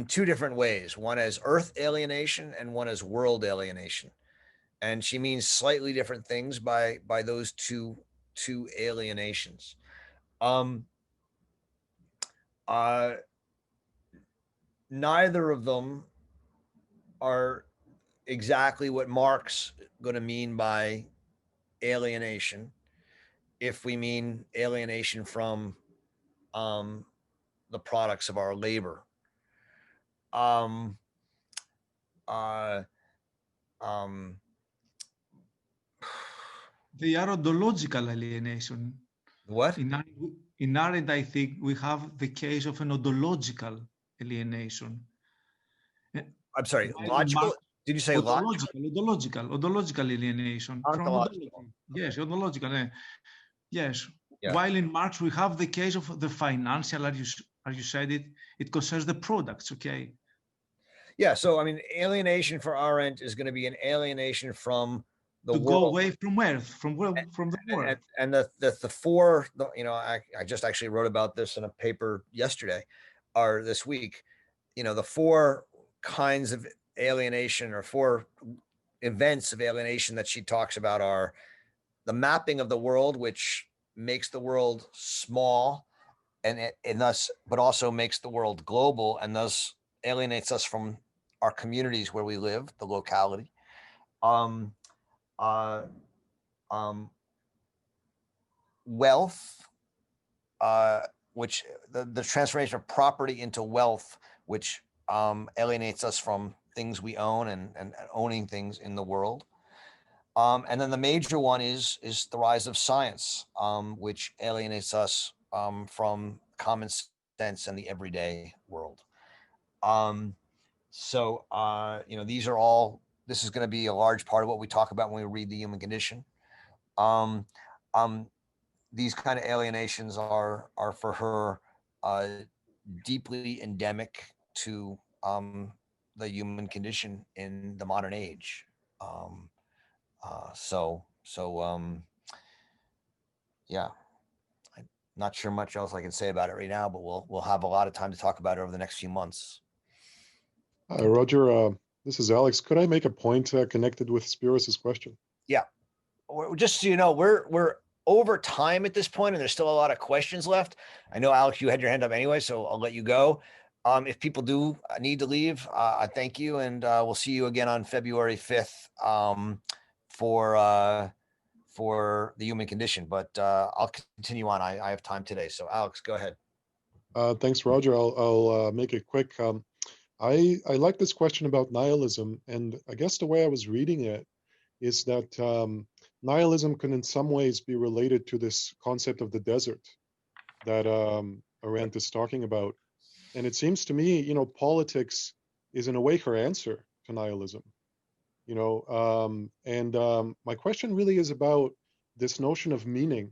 two different ways, one as earth alienation and one as world alienation. And she means slightly different things by those two alienations. Neither of them are exactly what Marx going to mean by alienation, if we mean alienation from the products of our labor. They are ontological alienation. What? In Arendt, I think we have the case of an ontological alienation. I'm sorry, logical? Did you say logical? Ontological alienation. Ontological. Yes, ontological. Yes. Yeah. While in Marx, we have the case of the financial, as you said it concerns the products, okay? Yeah, so I mean, alienation for Arendt is going to be an alienation from the to go world. away from where? From where? From the world. And the four, you know, I just actually wrote about this in a paper yesterday or this week. You know, the four kinds of alienation or four events of alienation that she talks about are the mapping of the world, which makes the world small and thus, but also makes the world global and thus alienates us from our communities where we live, the locality. Um, uh, Wealth, which the transformation of property into wealth, which alienates us from things we own and owning things in the world. And then the major one is the rise of science, which alienates us from common sense and the everyday world. So, you know, this is going to be a large part of what we talk about when we read The Human Condition. Um, these kind of alienations are for her deeply endemic to the human condition in the modern age. Yeah, I'm not sure much else I can say about it right now, but we'll have a lot of time to talk about it over the next few months. Roger, this is Alex. Could I make a point connected with Spiros's question? Yeah, just so you know, we're over time at this point, and there's still a lot of questions left. I know, Alex, you had your hand up anyway, so I'll let you go. If people do need to leave, I thank you, and we'll see you again on February 5th for the human condition. But I'll continue on. I have time today, so Alex, go ahead. Thanks, Roger. I'll make it quick. I like this question about nihilism, and I guess the way I was reading it is that nihilism can in some ways be related to this concept of the desert that Arendt is talking about. And it seems to me, you know, politics is in a way her answer to nihilism. You know, my question really is about this notion of meaning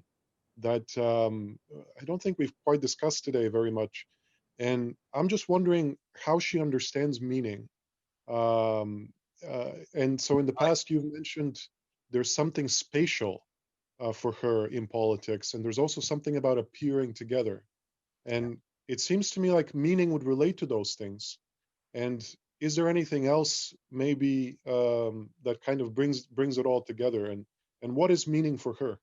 that I don't think we've quite discussed today very much. And I'm just wondering how she understands meaning. And so in the past, you've mentioned there's something spatial for her in politics, and there's also something about appearing together. And it seems to me like meaning would relate to those things. And is there anything else maybe that kind of brings it all together? And what is meaning for her?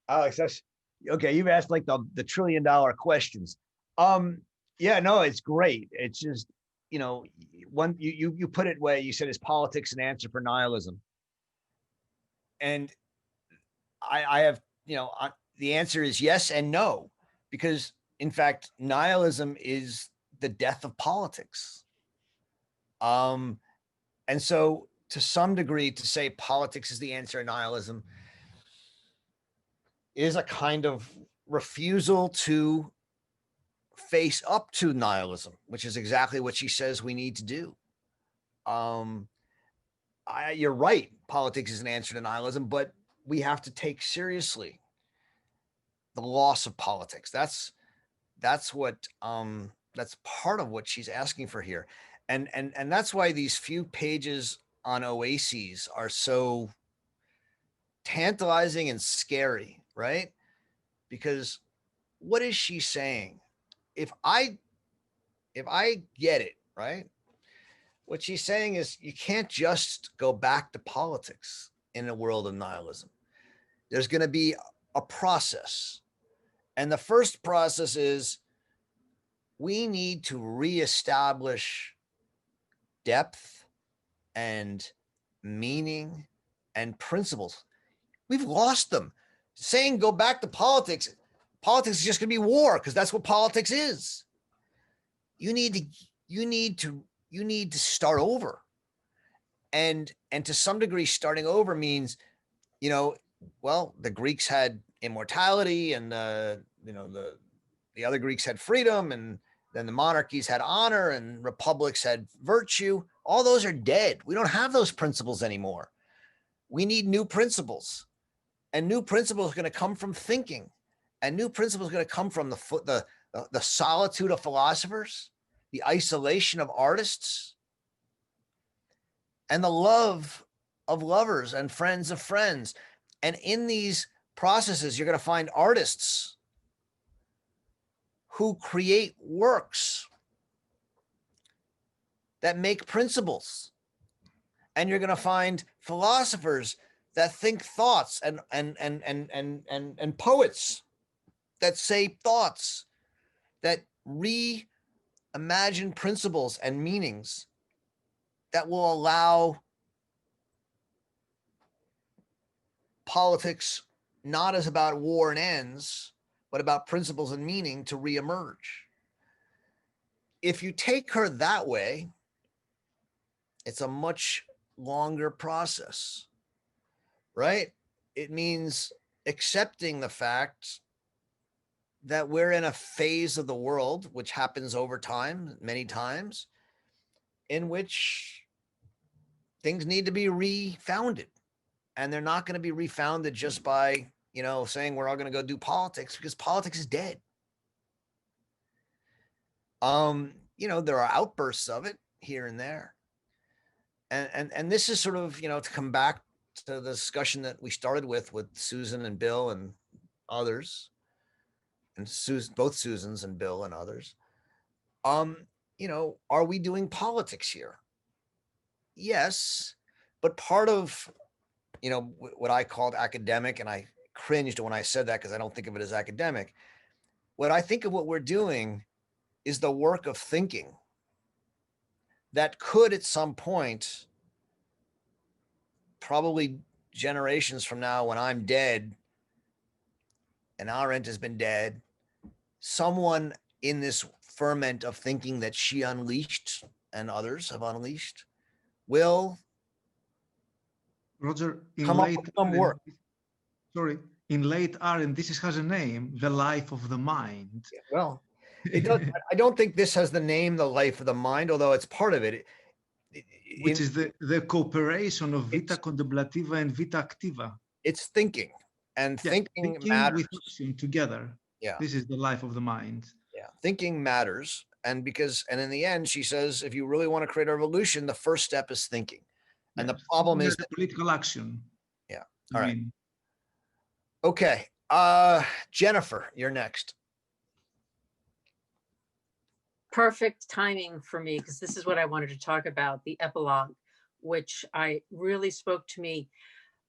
Alex, that's okay. You've asked like the $1 trillion questions. Yeah, no, it's great. It's just, you know, one you put it where you said, is politics an answer for nihilism? And I have, you know, the answer is yes and no, because in fact, nihilism is the death of politics. And so to some degree, to say politics is the answer to nihilism is a kind of refusal to face up to nihilism, which is exactly what she says we need to do. You're right. Politics is an answer to nihilism, but we have to take seriously the loss of politics. That's what that's part of what she's asking for here. And that's why these few pages on oases are so tantalizing and scary, right? Because what is she saying? If I get it, right? What she's saying is you can't just go back to politics in a world of nihilism. There's going to be a process. And the first process is we need to reestablish depth and meaning and principles. We've lost them. Saying go back to politics is just going to be war, because that's what politics is. You need to start over. And to some degree, starting over means, you know, well, the Greeks had immortality, and the other Greeks had freedom, and then the monarchies had honor, and republics had virtue. All those are dead. We don't have those principles anymore. We need new principles, and new principles are going to come from thinking, and new principles are going to come from the solitude of philosophers, the isolation of artists, and the love of lovers and friends of friends. And in these processes, you're going to find artists who create works that make principles. And you're going to find philosophers that think thoughts, and poets that say thoughts, that reimagine principles and meanings that will allow politics not as about war and ends, but about principles and meaning to reemerge. If you take her that way, it's a much longer process, right? It means accepting the fact that we're in a phase of the world, which happens over time, many times, in which things need to be refounded. And they're not going to be refounded just by, saying we're all going to go do politics, because politics is dead. There are outbursts of it here and there. And this is sort of, to come back to the discussion that we started with Susan and Bill and others, and both Susans and Bill and others. Are we doing politics here? Yes, but part of, what I called academic, and I cringed when I said that because I don't think of it as academic. What I think of what we're doing is the work of thinking that could at some point, probably generations from now when I'm dead and Arendt has been dead, someone in this ferment of thinking that she unleashed and others have unleashed will Roger, in come up late with some work. In late Arendt, this has a name, the life of the mind. Well, it does. I don't think this has the name, the life of the mind, although it's part of it. Which is the cooperation of vita contemplativa and vita activa. It's thinking, and thinking matters. With action together. Yeah. This is the life of the mind. Yeah. Thinking matters. And in the end, she says, if you really want to create a revolution, the first step is thinking. And the problem is political action. Yeah. All right. Okay. Jennifer, you're next. Perfect timing for me, because this is what I wanted to talk about, the epilogue, which I really spoke to me.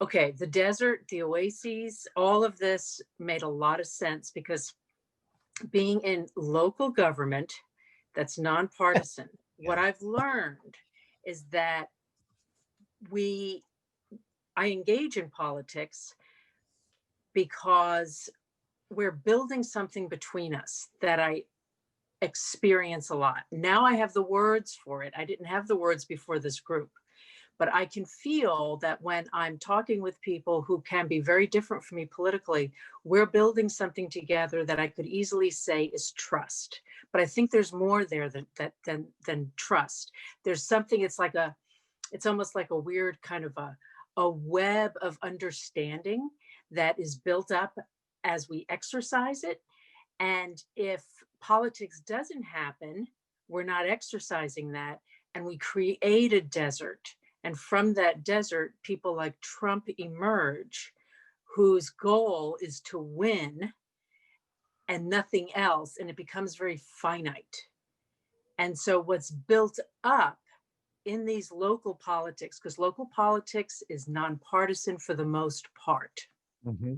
Okay, the desert, the oases, all of this made a lot of sense, because being in local government that's nonpartisan, what I've learned is that I engage in politics because we're building something between us that I experience a lot. Now I have the words for it. I didn't have the words before this group, but I can feel that when I'm talking with people who can be very different from me politically, we're building something together that I could easily say is trust. But I think there's more there than trust. There's something, it's almost like a weird kind of a web of understanding that is built up as we exercise it. And if politics doesn't happen, we're not exercising that, and we create a desert. And from that desert, people like Trump emerge, whose goal is to win and nothing else. And it becomes very finite. And so what's built up in these local politics, because local politics is nonpartisan for the most part. Mm-hmm.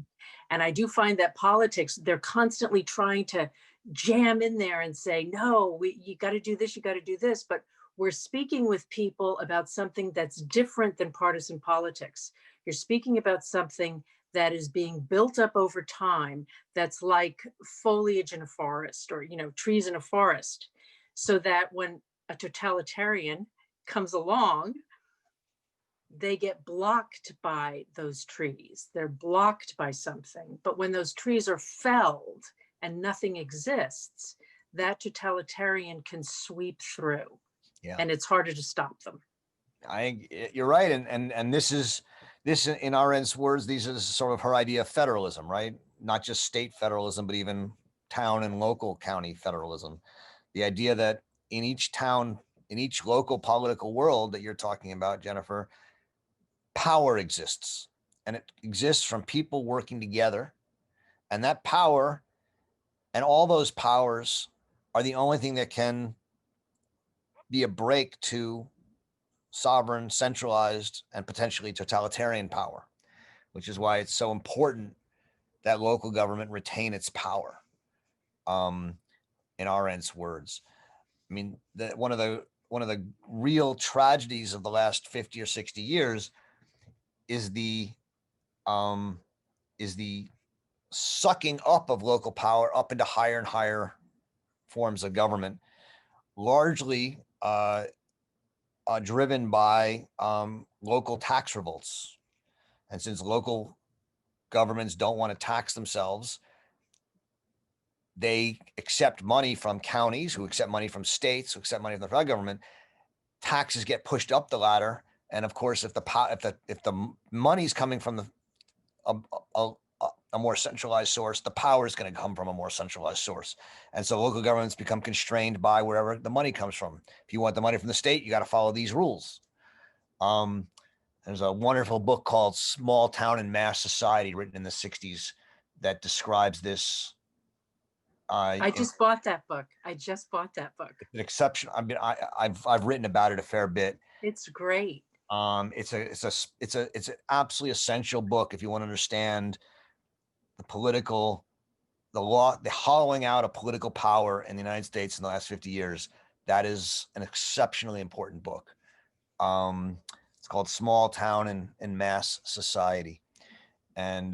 And I do find that politics, they're constantly trying to jam in there and say, no, you got to do this, you got to do this. But we're speaking with people about something that's different than partisan politics. You're speaking about something that is being built up over time, that's like foliage in a forest, or, trees in a forest, so that when a totalitarian comes along, they get blocked by those trees. They're blocked by something. But when those trees are felled and nothing exists, that totalitarian can sweep through. Yeah. And it's harder to stop them. You're right. And this, in Arendt's words, these are sort of her idea of federalism, right? Not just state federalism, but even town and local county federalism. The idea that in each town, in each local political world that you're talking about, Jennifer, power exists, and it exists from people working together. And that power and all those powers are the only thing that can be a break to sovereign, centralized, and potentially totalitarian power, which is why it's so important that local government retain its power. In Arendt's words, I mean, one of the real tragedies of the last 50 or 60 years is the sucking up of local power up into higher and higher forms of government, largely driven by local tax revolts. And since local governments don't want to tax themselves, they accept money from counties, who accept money from states, who accept money from the federal government. Taxes get pushed up the ladder, and of course, if the money's coming from a more centralized source, the power is going to come from a more centralized source, and so local governments become constrained by wherever the money comes from. If you want the money from the state, you got to follow these rules. There's a wonderful book called Small Town and Mass Society, written in the 60s, that describes this. I just bought that book. It's an exception. I mean, I've written about it a fair bit. It's great. It's an absolutely essential book if you want to understand the hollowing out of political power in the United States in the last 50 years. That is an exceptionally important book. It's called Small Town and Mass Society. And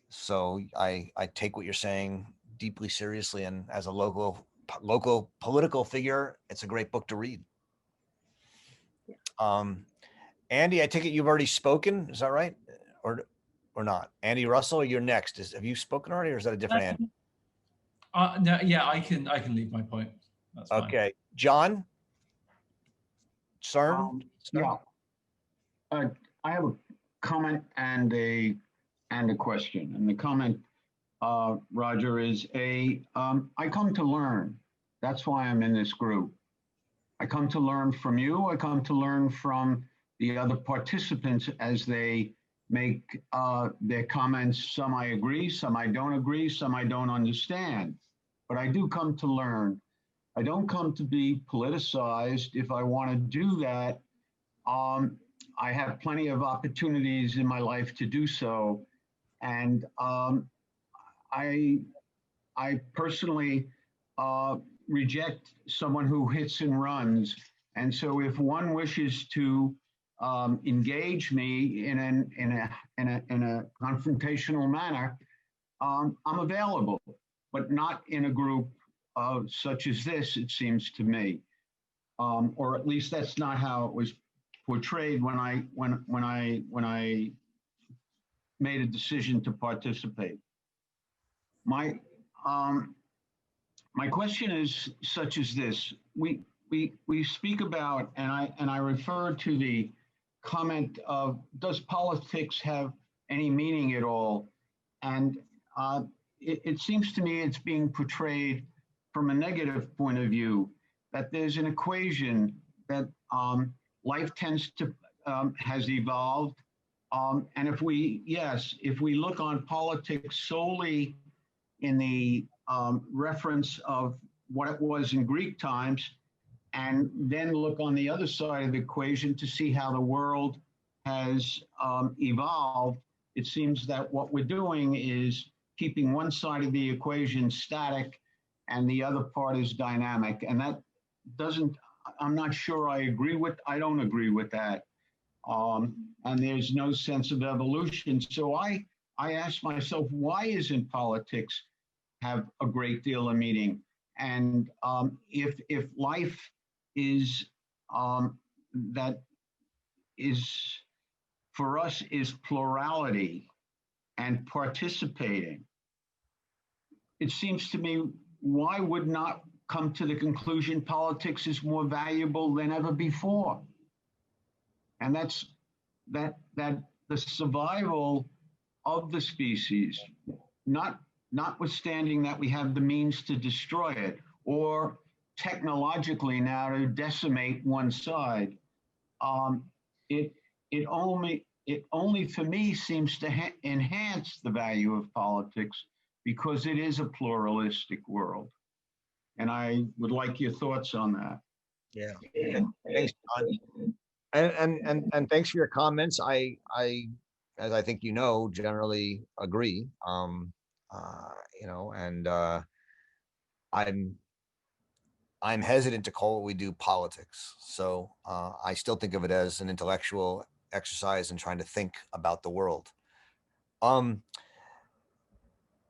so I take what you're saying deeply seriously, and as a local political figure, it's a great book to read. Andy, I take it you've already spoken, is that right? Or not? Andy Russell, you're next. Have you spoken already, or is that a different Andy? No, yeah, I can leave my point. That's fine. Okay, John CERN. Yeah, I have a comment and a question. And the comment, Roger, is I come to learn. That's why I'm in this group. I come to learn from you. I come to learn from the other participants as they make their comments. Some I agree, some I don't agree, some I don't understand. But I do come to learn. I don't come to be politicized. If I want to do that, I have plenty of opportunities in my life to do so. And I personally reject someone who hits and runs. And so if one wishes to engage me in a confrontational manner, I'm available, but not in a group such as this, it seems to me. Or at least that's not how it was portrayed when I made a decision to participate. My question is such as this: we speak about, and I refer to the comment of, does politics have any meaning at all? And it seems to me it's being portrayed from a negative point of view, that there's an equation that life tends to has evolved. And if we look on politics solely in the reference of what it was in Greek times, and then look on the other side of the equation to see how the world has evolved, it seems that what we're doing is keeping one side of the equation static and the other part is dynamic. And that doesn't, I'm not sure I don't agree with that. And there's no sense of evolution. So I ask myself, why isn't politics have a great deal of meaning? And if life is, that is, for us, is plurality and participating, it seems to me, why would not come to the conclusion politics is more valuable than ever before? And that's that the survival of the species, notwithstanding that we have the means to destroy it, or technologically now to decimate one side, it it only for me seems to enhance the value of politics because it is a pluralistic world. And I would like your thoughts on that. Yeah. Thanks, John. And thanks for your comments. I, as I think you know, generally agree. You know, and I'm hesitant to call what we do politics. So I still think of it as an intellectual exercise in trying to think about the world. On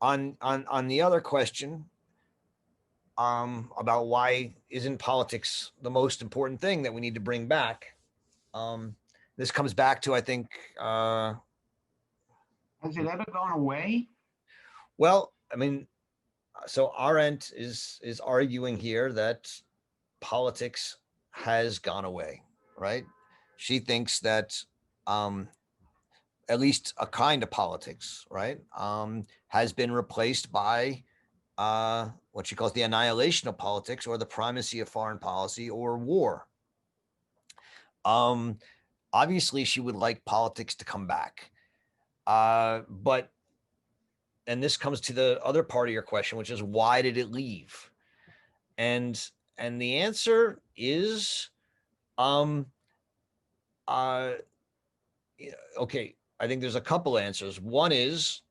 the other question, about why isn't politics the most important thing that we need to bring back? This comes back to, I think, has it ever gone away? Well, I mean, so Arendt is arguing here that politics has gone away, right? She thinks that at least a kind of politics, right, has been replaced by what she calls the annihilation of politics, or the primacy of foreign policy, or war. Obviously, she would like politics to come back, but, and this comes to the other part of your question, which is why did it leave? And the answer is, okay, I think there's a couple answers. One is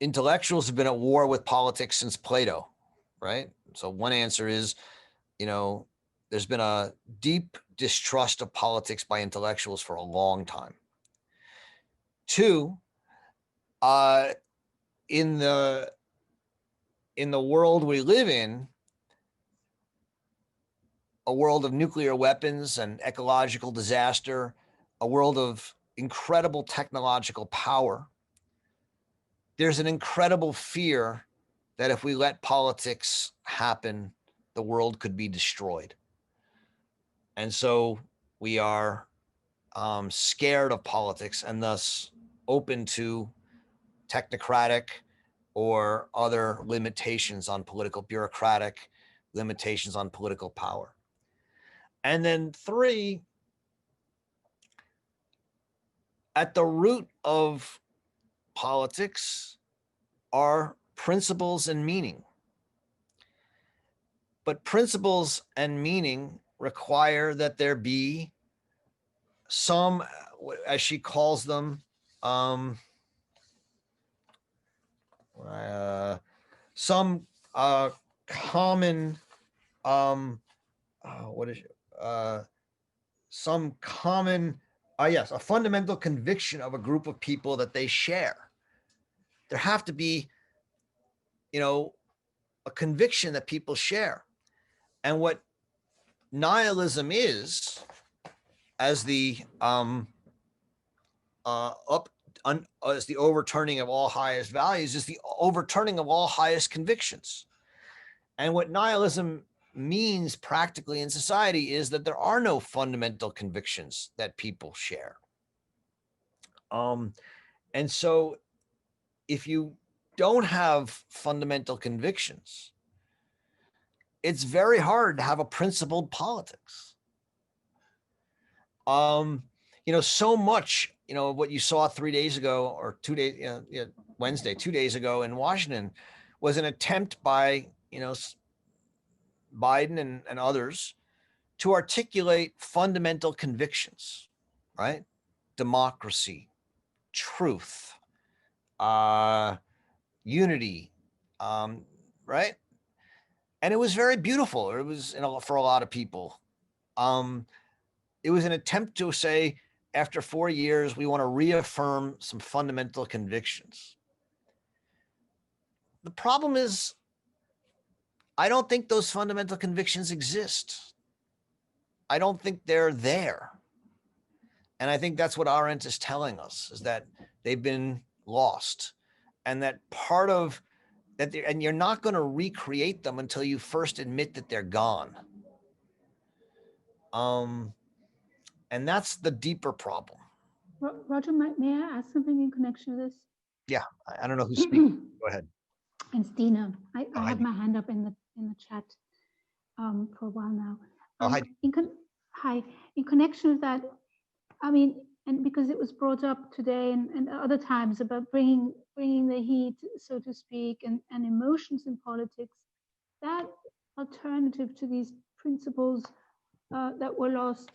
intellectuals have been at war with politics since Plato, right? So one answer is, you know, there's been a deep distrust of politics by intellectuals for a long time. Two, in the world we live in, a world of nuclear weapons and ecological disaster, a world of incredible technological power, there's an incredible fear that if we let politics happen, the world could be destroyed. And so we are scared of politics, and thus open to technocratic or other limitations on political, bureaucratic limitations on political power. And then three, at the root of politics are principles and meaning. But principles and meaning require that there be some, as she calls them, some common, what is some common, yes, a fundamental conviction of a group of people that they share. There have to be, you know, a conviction that people share. And what nihilism is, as the as the overturning of all highest values, is the overturning of all highest convictions. And what nihilism means practically in society is that there are no fundamental convictions that people share. And so if you don't have fundamental convictions, it's very hard to have a principled politics. You know, so much, you know, what you saw 3 days ago, or 2 days, Wednesday, 2 days ago in Washington, was an attempt by, you know, Biden and others to articulate fundamental convictions, right? Democracy, truth, unity, right? And it was very beautiful. It was, you know, for a lot of people. It was an attempt to say, after 4 years, we want to reaffirm some fundamental convictions. The problem is, I don't think those fundamental convictions exist. I don't think they're there. And I think that's what Arendt is telling us, is that they've been lost. And that part of that, and you're not going to recreate them until you first admit that they're gone. And that's the deeper problem. Roger, may I ask something in connection with this? Yeah, I don't know who's speaking. Go ahead. And Stina, I have my hand up in the chat for a while now. Hi. Hi. In connection with that, I mean, and because it was brought up today and other times about bringing the heat, so to speak, and emotions in politics, that alternative to these principles that were lost,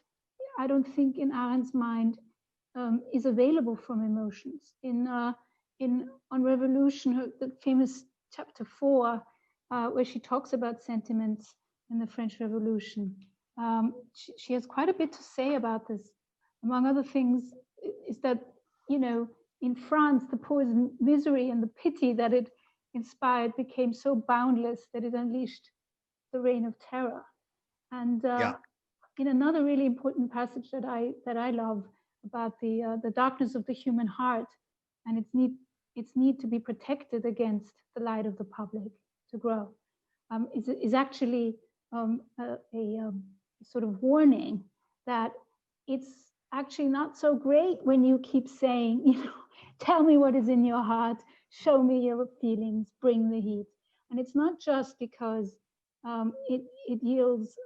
I don't think in Arendt's mind is available from emotions. In On Revolution, the famous chapter 4, where she talks about sentiments in the French Revolution, she has quite a bit to say about this. Among other things, is that, you know, in France, the poison misery and the pity that it inspired became so boundless that it unleashed the reign of terror. And in another really important passage that I love about the darkness of the human heart and its need to be protected against the light of the public to grow, is actually a sort of warning that it's actually not so great when you keep saying, you know, tell me what is in your heart, show me your feelings, bring the heat. And it's not just because it yields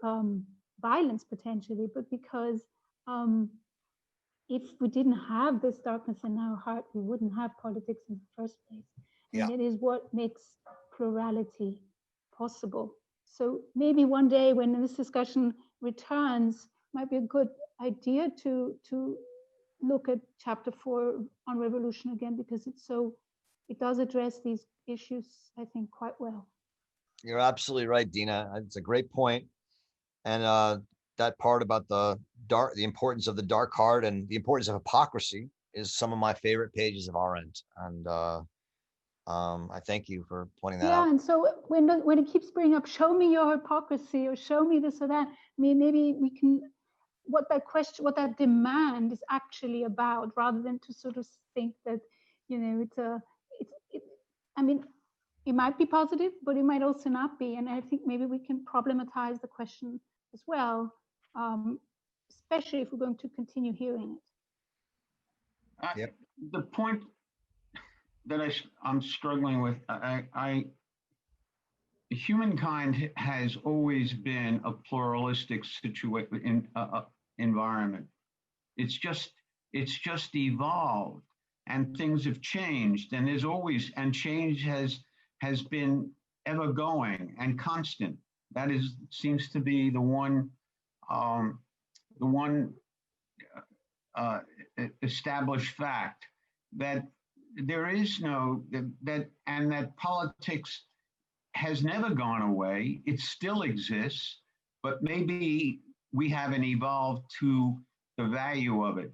violence potentially, but because if we didn't have this darkness in our heart, we wouldn't have politics in the first place. And it is what makes plurality possible. So maybe one day when this discussion returns, might be a good idea to look at chapter 4 on revolution again, because it does address these issues, I think, quite well. You're absolutely right, Dina. It's a great point. And that part about the importance of the dark heart and the importance of hypocrisy is some of my favorite pages of Arendt. And I thank you for pointing that out. Yeah, and so when it keeps bringing up, show me your hypocrisy or show me this or that, I mean, maybe we can, what that demand is actually about, rather than to sort of think that, you know, I mean, it might be positive, but it might also not be. And I think maybe we can problematize the question as well, especially if we're going to continue hearing it. The point that I'm struggling with, humankind has always been a pluralistic environment. It's just evolved, and things have changed, and change has been ever going and constant. That seems to be the one established fact, that there is that politics has never gone away. It still exists, but maybe we haven't evolved to the value of it.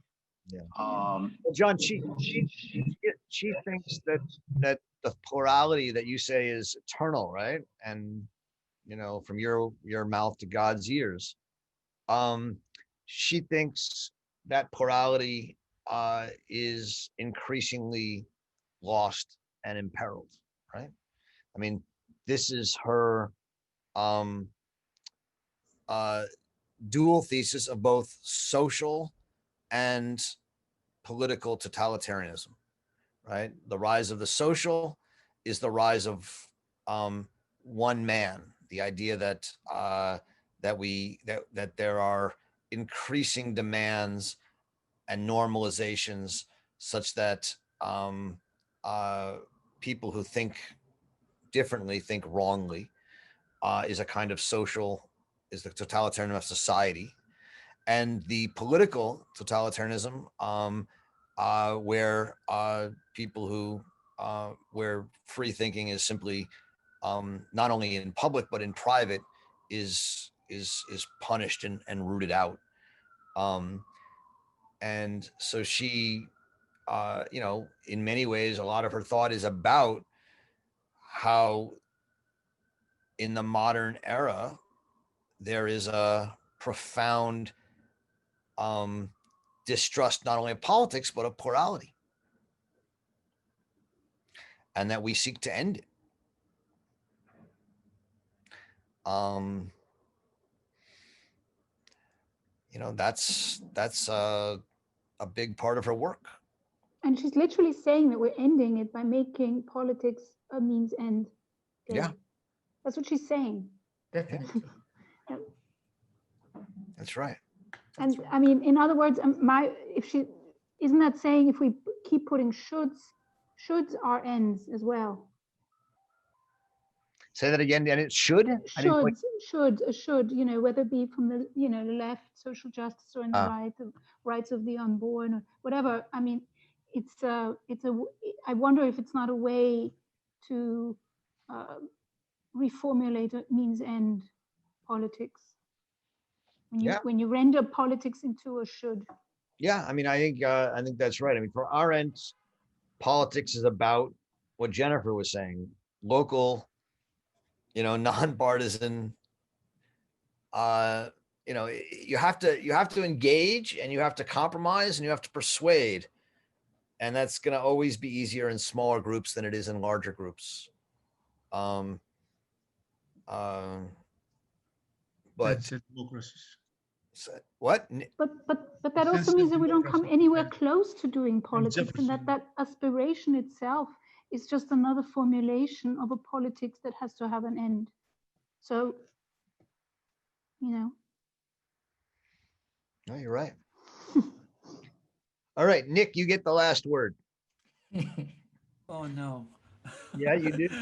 Yeah. Well, John, she thinks that the plurality that you say is eternal, right? And, you know, from your mouth to God's ears. She thinks that plurality is increasingly lost and imperiled, right? I mean, this is her dual thesis of both social and political totalitarianism, right? The rise of the social is the rise of one man. The idea that that there are increasing demands and normalizations such that people who think differently think wrongly is a kind of is the totalitarianism of society. And the political totalitarianism, where people who where free thinking is simply not only in public but in private is punished and rooted out. And so she, you know, in many ways, a lot of her thought is about how in the modern era there is a profound distrust not only of politics but of plurality, and that we seek to end it. You know, that's a big part of her work. And she's literally saying that we're ending it by making politics a means end. Yeah. That's what she's saying. Definitely. That's right. And I mean, in other words, isn't that saying if we keep putting shoulds are ends as well? Say that again, and it should? Should, you know, whether it be from the, you know, the left, social justice, or in the right, the rights of the unborn, or whatever. I mean, I wonder if it's not a way to reformulate a means end politics. When you render politics into a should. Yeah, I mean, I think that's right. I mean, for Arendt, politics is about what Jennifer was saying: local, you know, nonpartisan. You know, you have to engage, and you have to compromise, and you have to persuade, and that's going to always be easier in smaller groups than it is in larger groups. But democracies. What? But that also means that we don't come anywhere close to doing politics, and that aspiration itself is just another formulation of a politics that has to have an end. So, you know. No, you're right. All right, Nick, you get the last word. Oh no. Yeah, you did.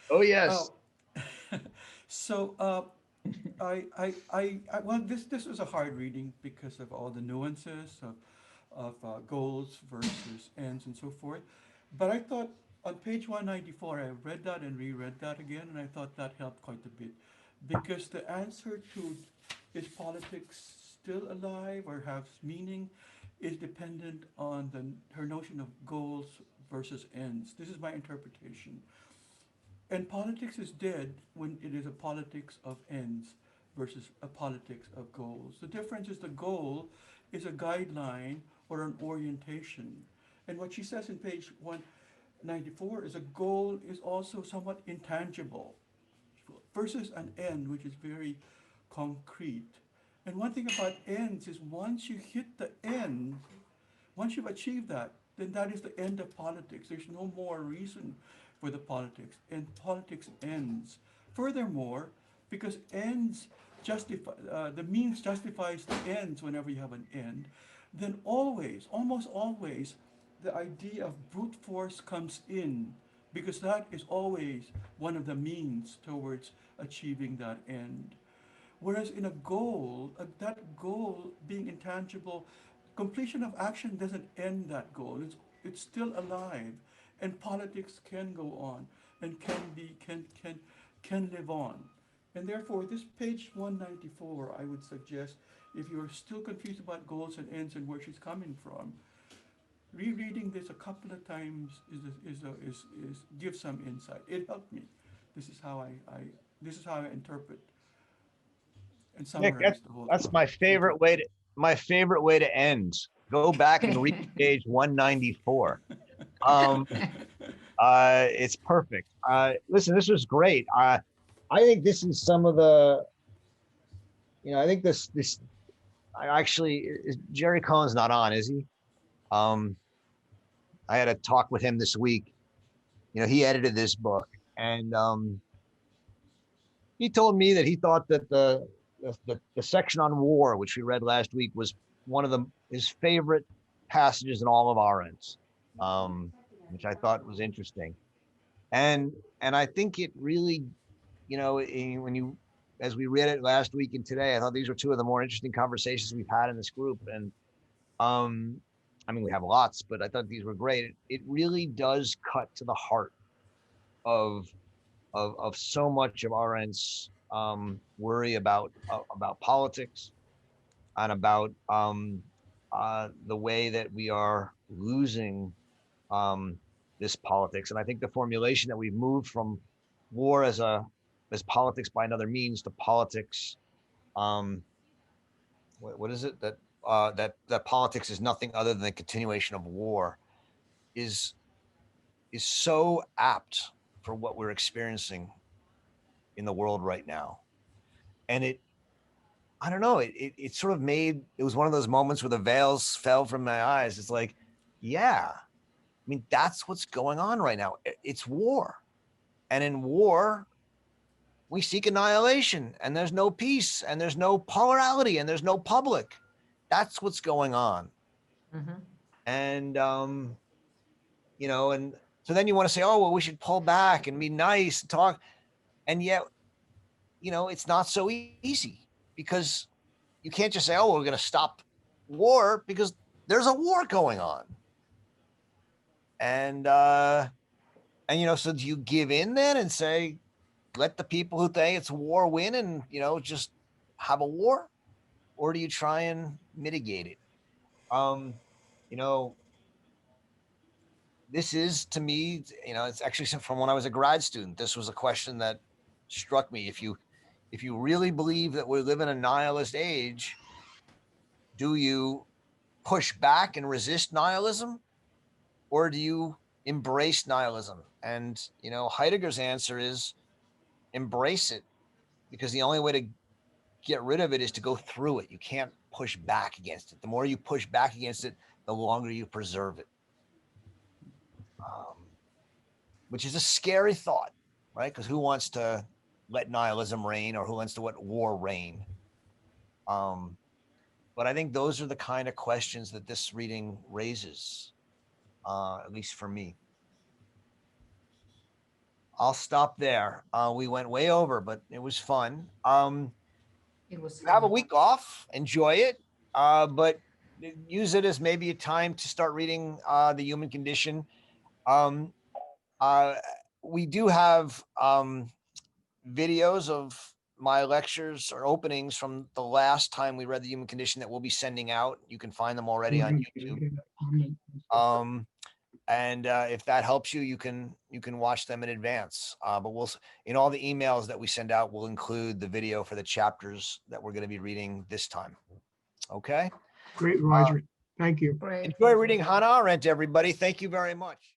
Oh yes. So well, this was a hard reading because of all the nuances of goals versus ends and so forth. But I thought on page 194, I read that and reread that again, and I thought that helped quite a bit, because the answer to is politics still alive or has meaning is dependent on her notion of goals versus ends. This is my interpretation. And politics is dead when it is a politics of ends versus a politics of goals. The difference is the goal is a guideline or an orientation. And what she says in page 194 is a goal is also somewhat intangible versus an end, which is very concrete. And one thing about ends is once you hit the end, once you've achieved that, then that is the end of politics. There's no more reason for the politics, and politics ends. Furthermore, because ends justify, the means justifies the ends whenever you have an end, then always, almost always, the idea of brute force comes in, because that is always one of the means towards achieving that end. Whereas in a goal, that goal being intangible, completion of action doesn't end that goal. It's still alive, and politics can go on and can live on. And therefore, this page 194, I would suggest, if you're still confused about goals and ends and where she's coming from, rereading this a couple of times gives some insight. It helped me. This is how I interpret and summarize Nick, the whole that's thing. my favorite way to end. Go back and read page 194. It's perfect. Listen, this was great. I think this is some of the, you know, I think this Jerry Cohen's not on, is he? I had a talk with him this week. You know, he edited this book, and he told me that he thought that the section on war, which we read last week, was one of his favorite passages in all of Arendt's, which I thought was interesting. And I think it really, you know, as we read it last week and today, I thought these were two of the more interesting conversations we've had in this group. And I mean, we have lots, but I thought these were great. It really does cut to the heart of so much of Arendt's worry about politics and about the way that we are losing this politics. And I think the formulation that we've moved from war as politics by another means to politics, what is it that politics is nothing other than the continuation of war, is so apt for what we're experiencing in the world right now. And I don't know, it sort of it was one of those moments where the veils fell from my eyes. It's like, yeah, I mean, that's what's going on right now. It's war. And in war, we seek annihilation, and there's no peace, and there's no plurality, and there's no public. That's what's going on. And, you know, and so then you want to say, oh, well, we should pull back and be nice and talk. And yet, you know, it's not so easy, because you can't just say, oh, we're going to stop war, because there's a war going on. And, you know, so do you give in then and say, let the people who think it's war win and, you know, just have a war? Or do you try and mitigate it? You know, this is, to me, you know, it's actually from when I was a grad student. This was a question that struck me. If you really believe that we live in a nihilist age, do you push back and resist nihilism, or do you embrace nihilism? And, you know, Heidegger's answer is embrace it, because the only way to get rid of it is to go through it. You can't push back against it. The more you push back against it, the longer you preserve it. Which is a scary thought, right? Because who wants to let nihilism reign, or who wants to let war reign? But I think those are the kind of questions that this reading raises, at least for me. I'll stop there. We went way over, but it was fun. It was You have a fun. week off, enjoy it, but use it as maybe a time to start reading The Human Condition. We do have videos of my lectures or openings from the last time we read The Human Condition that we'll be sending out. You can find them already on YouTube. And if that helps you, you can watch them in advance. But we'll, in all the emails that we send out, we'll include the video for the chapters that we're going to be reading this time. Okay. Great, Roger. Thank you. Enjoy reading Hannah Arendt, everybody. Thank you very much.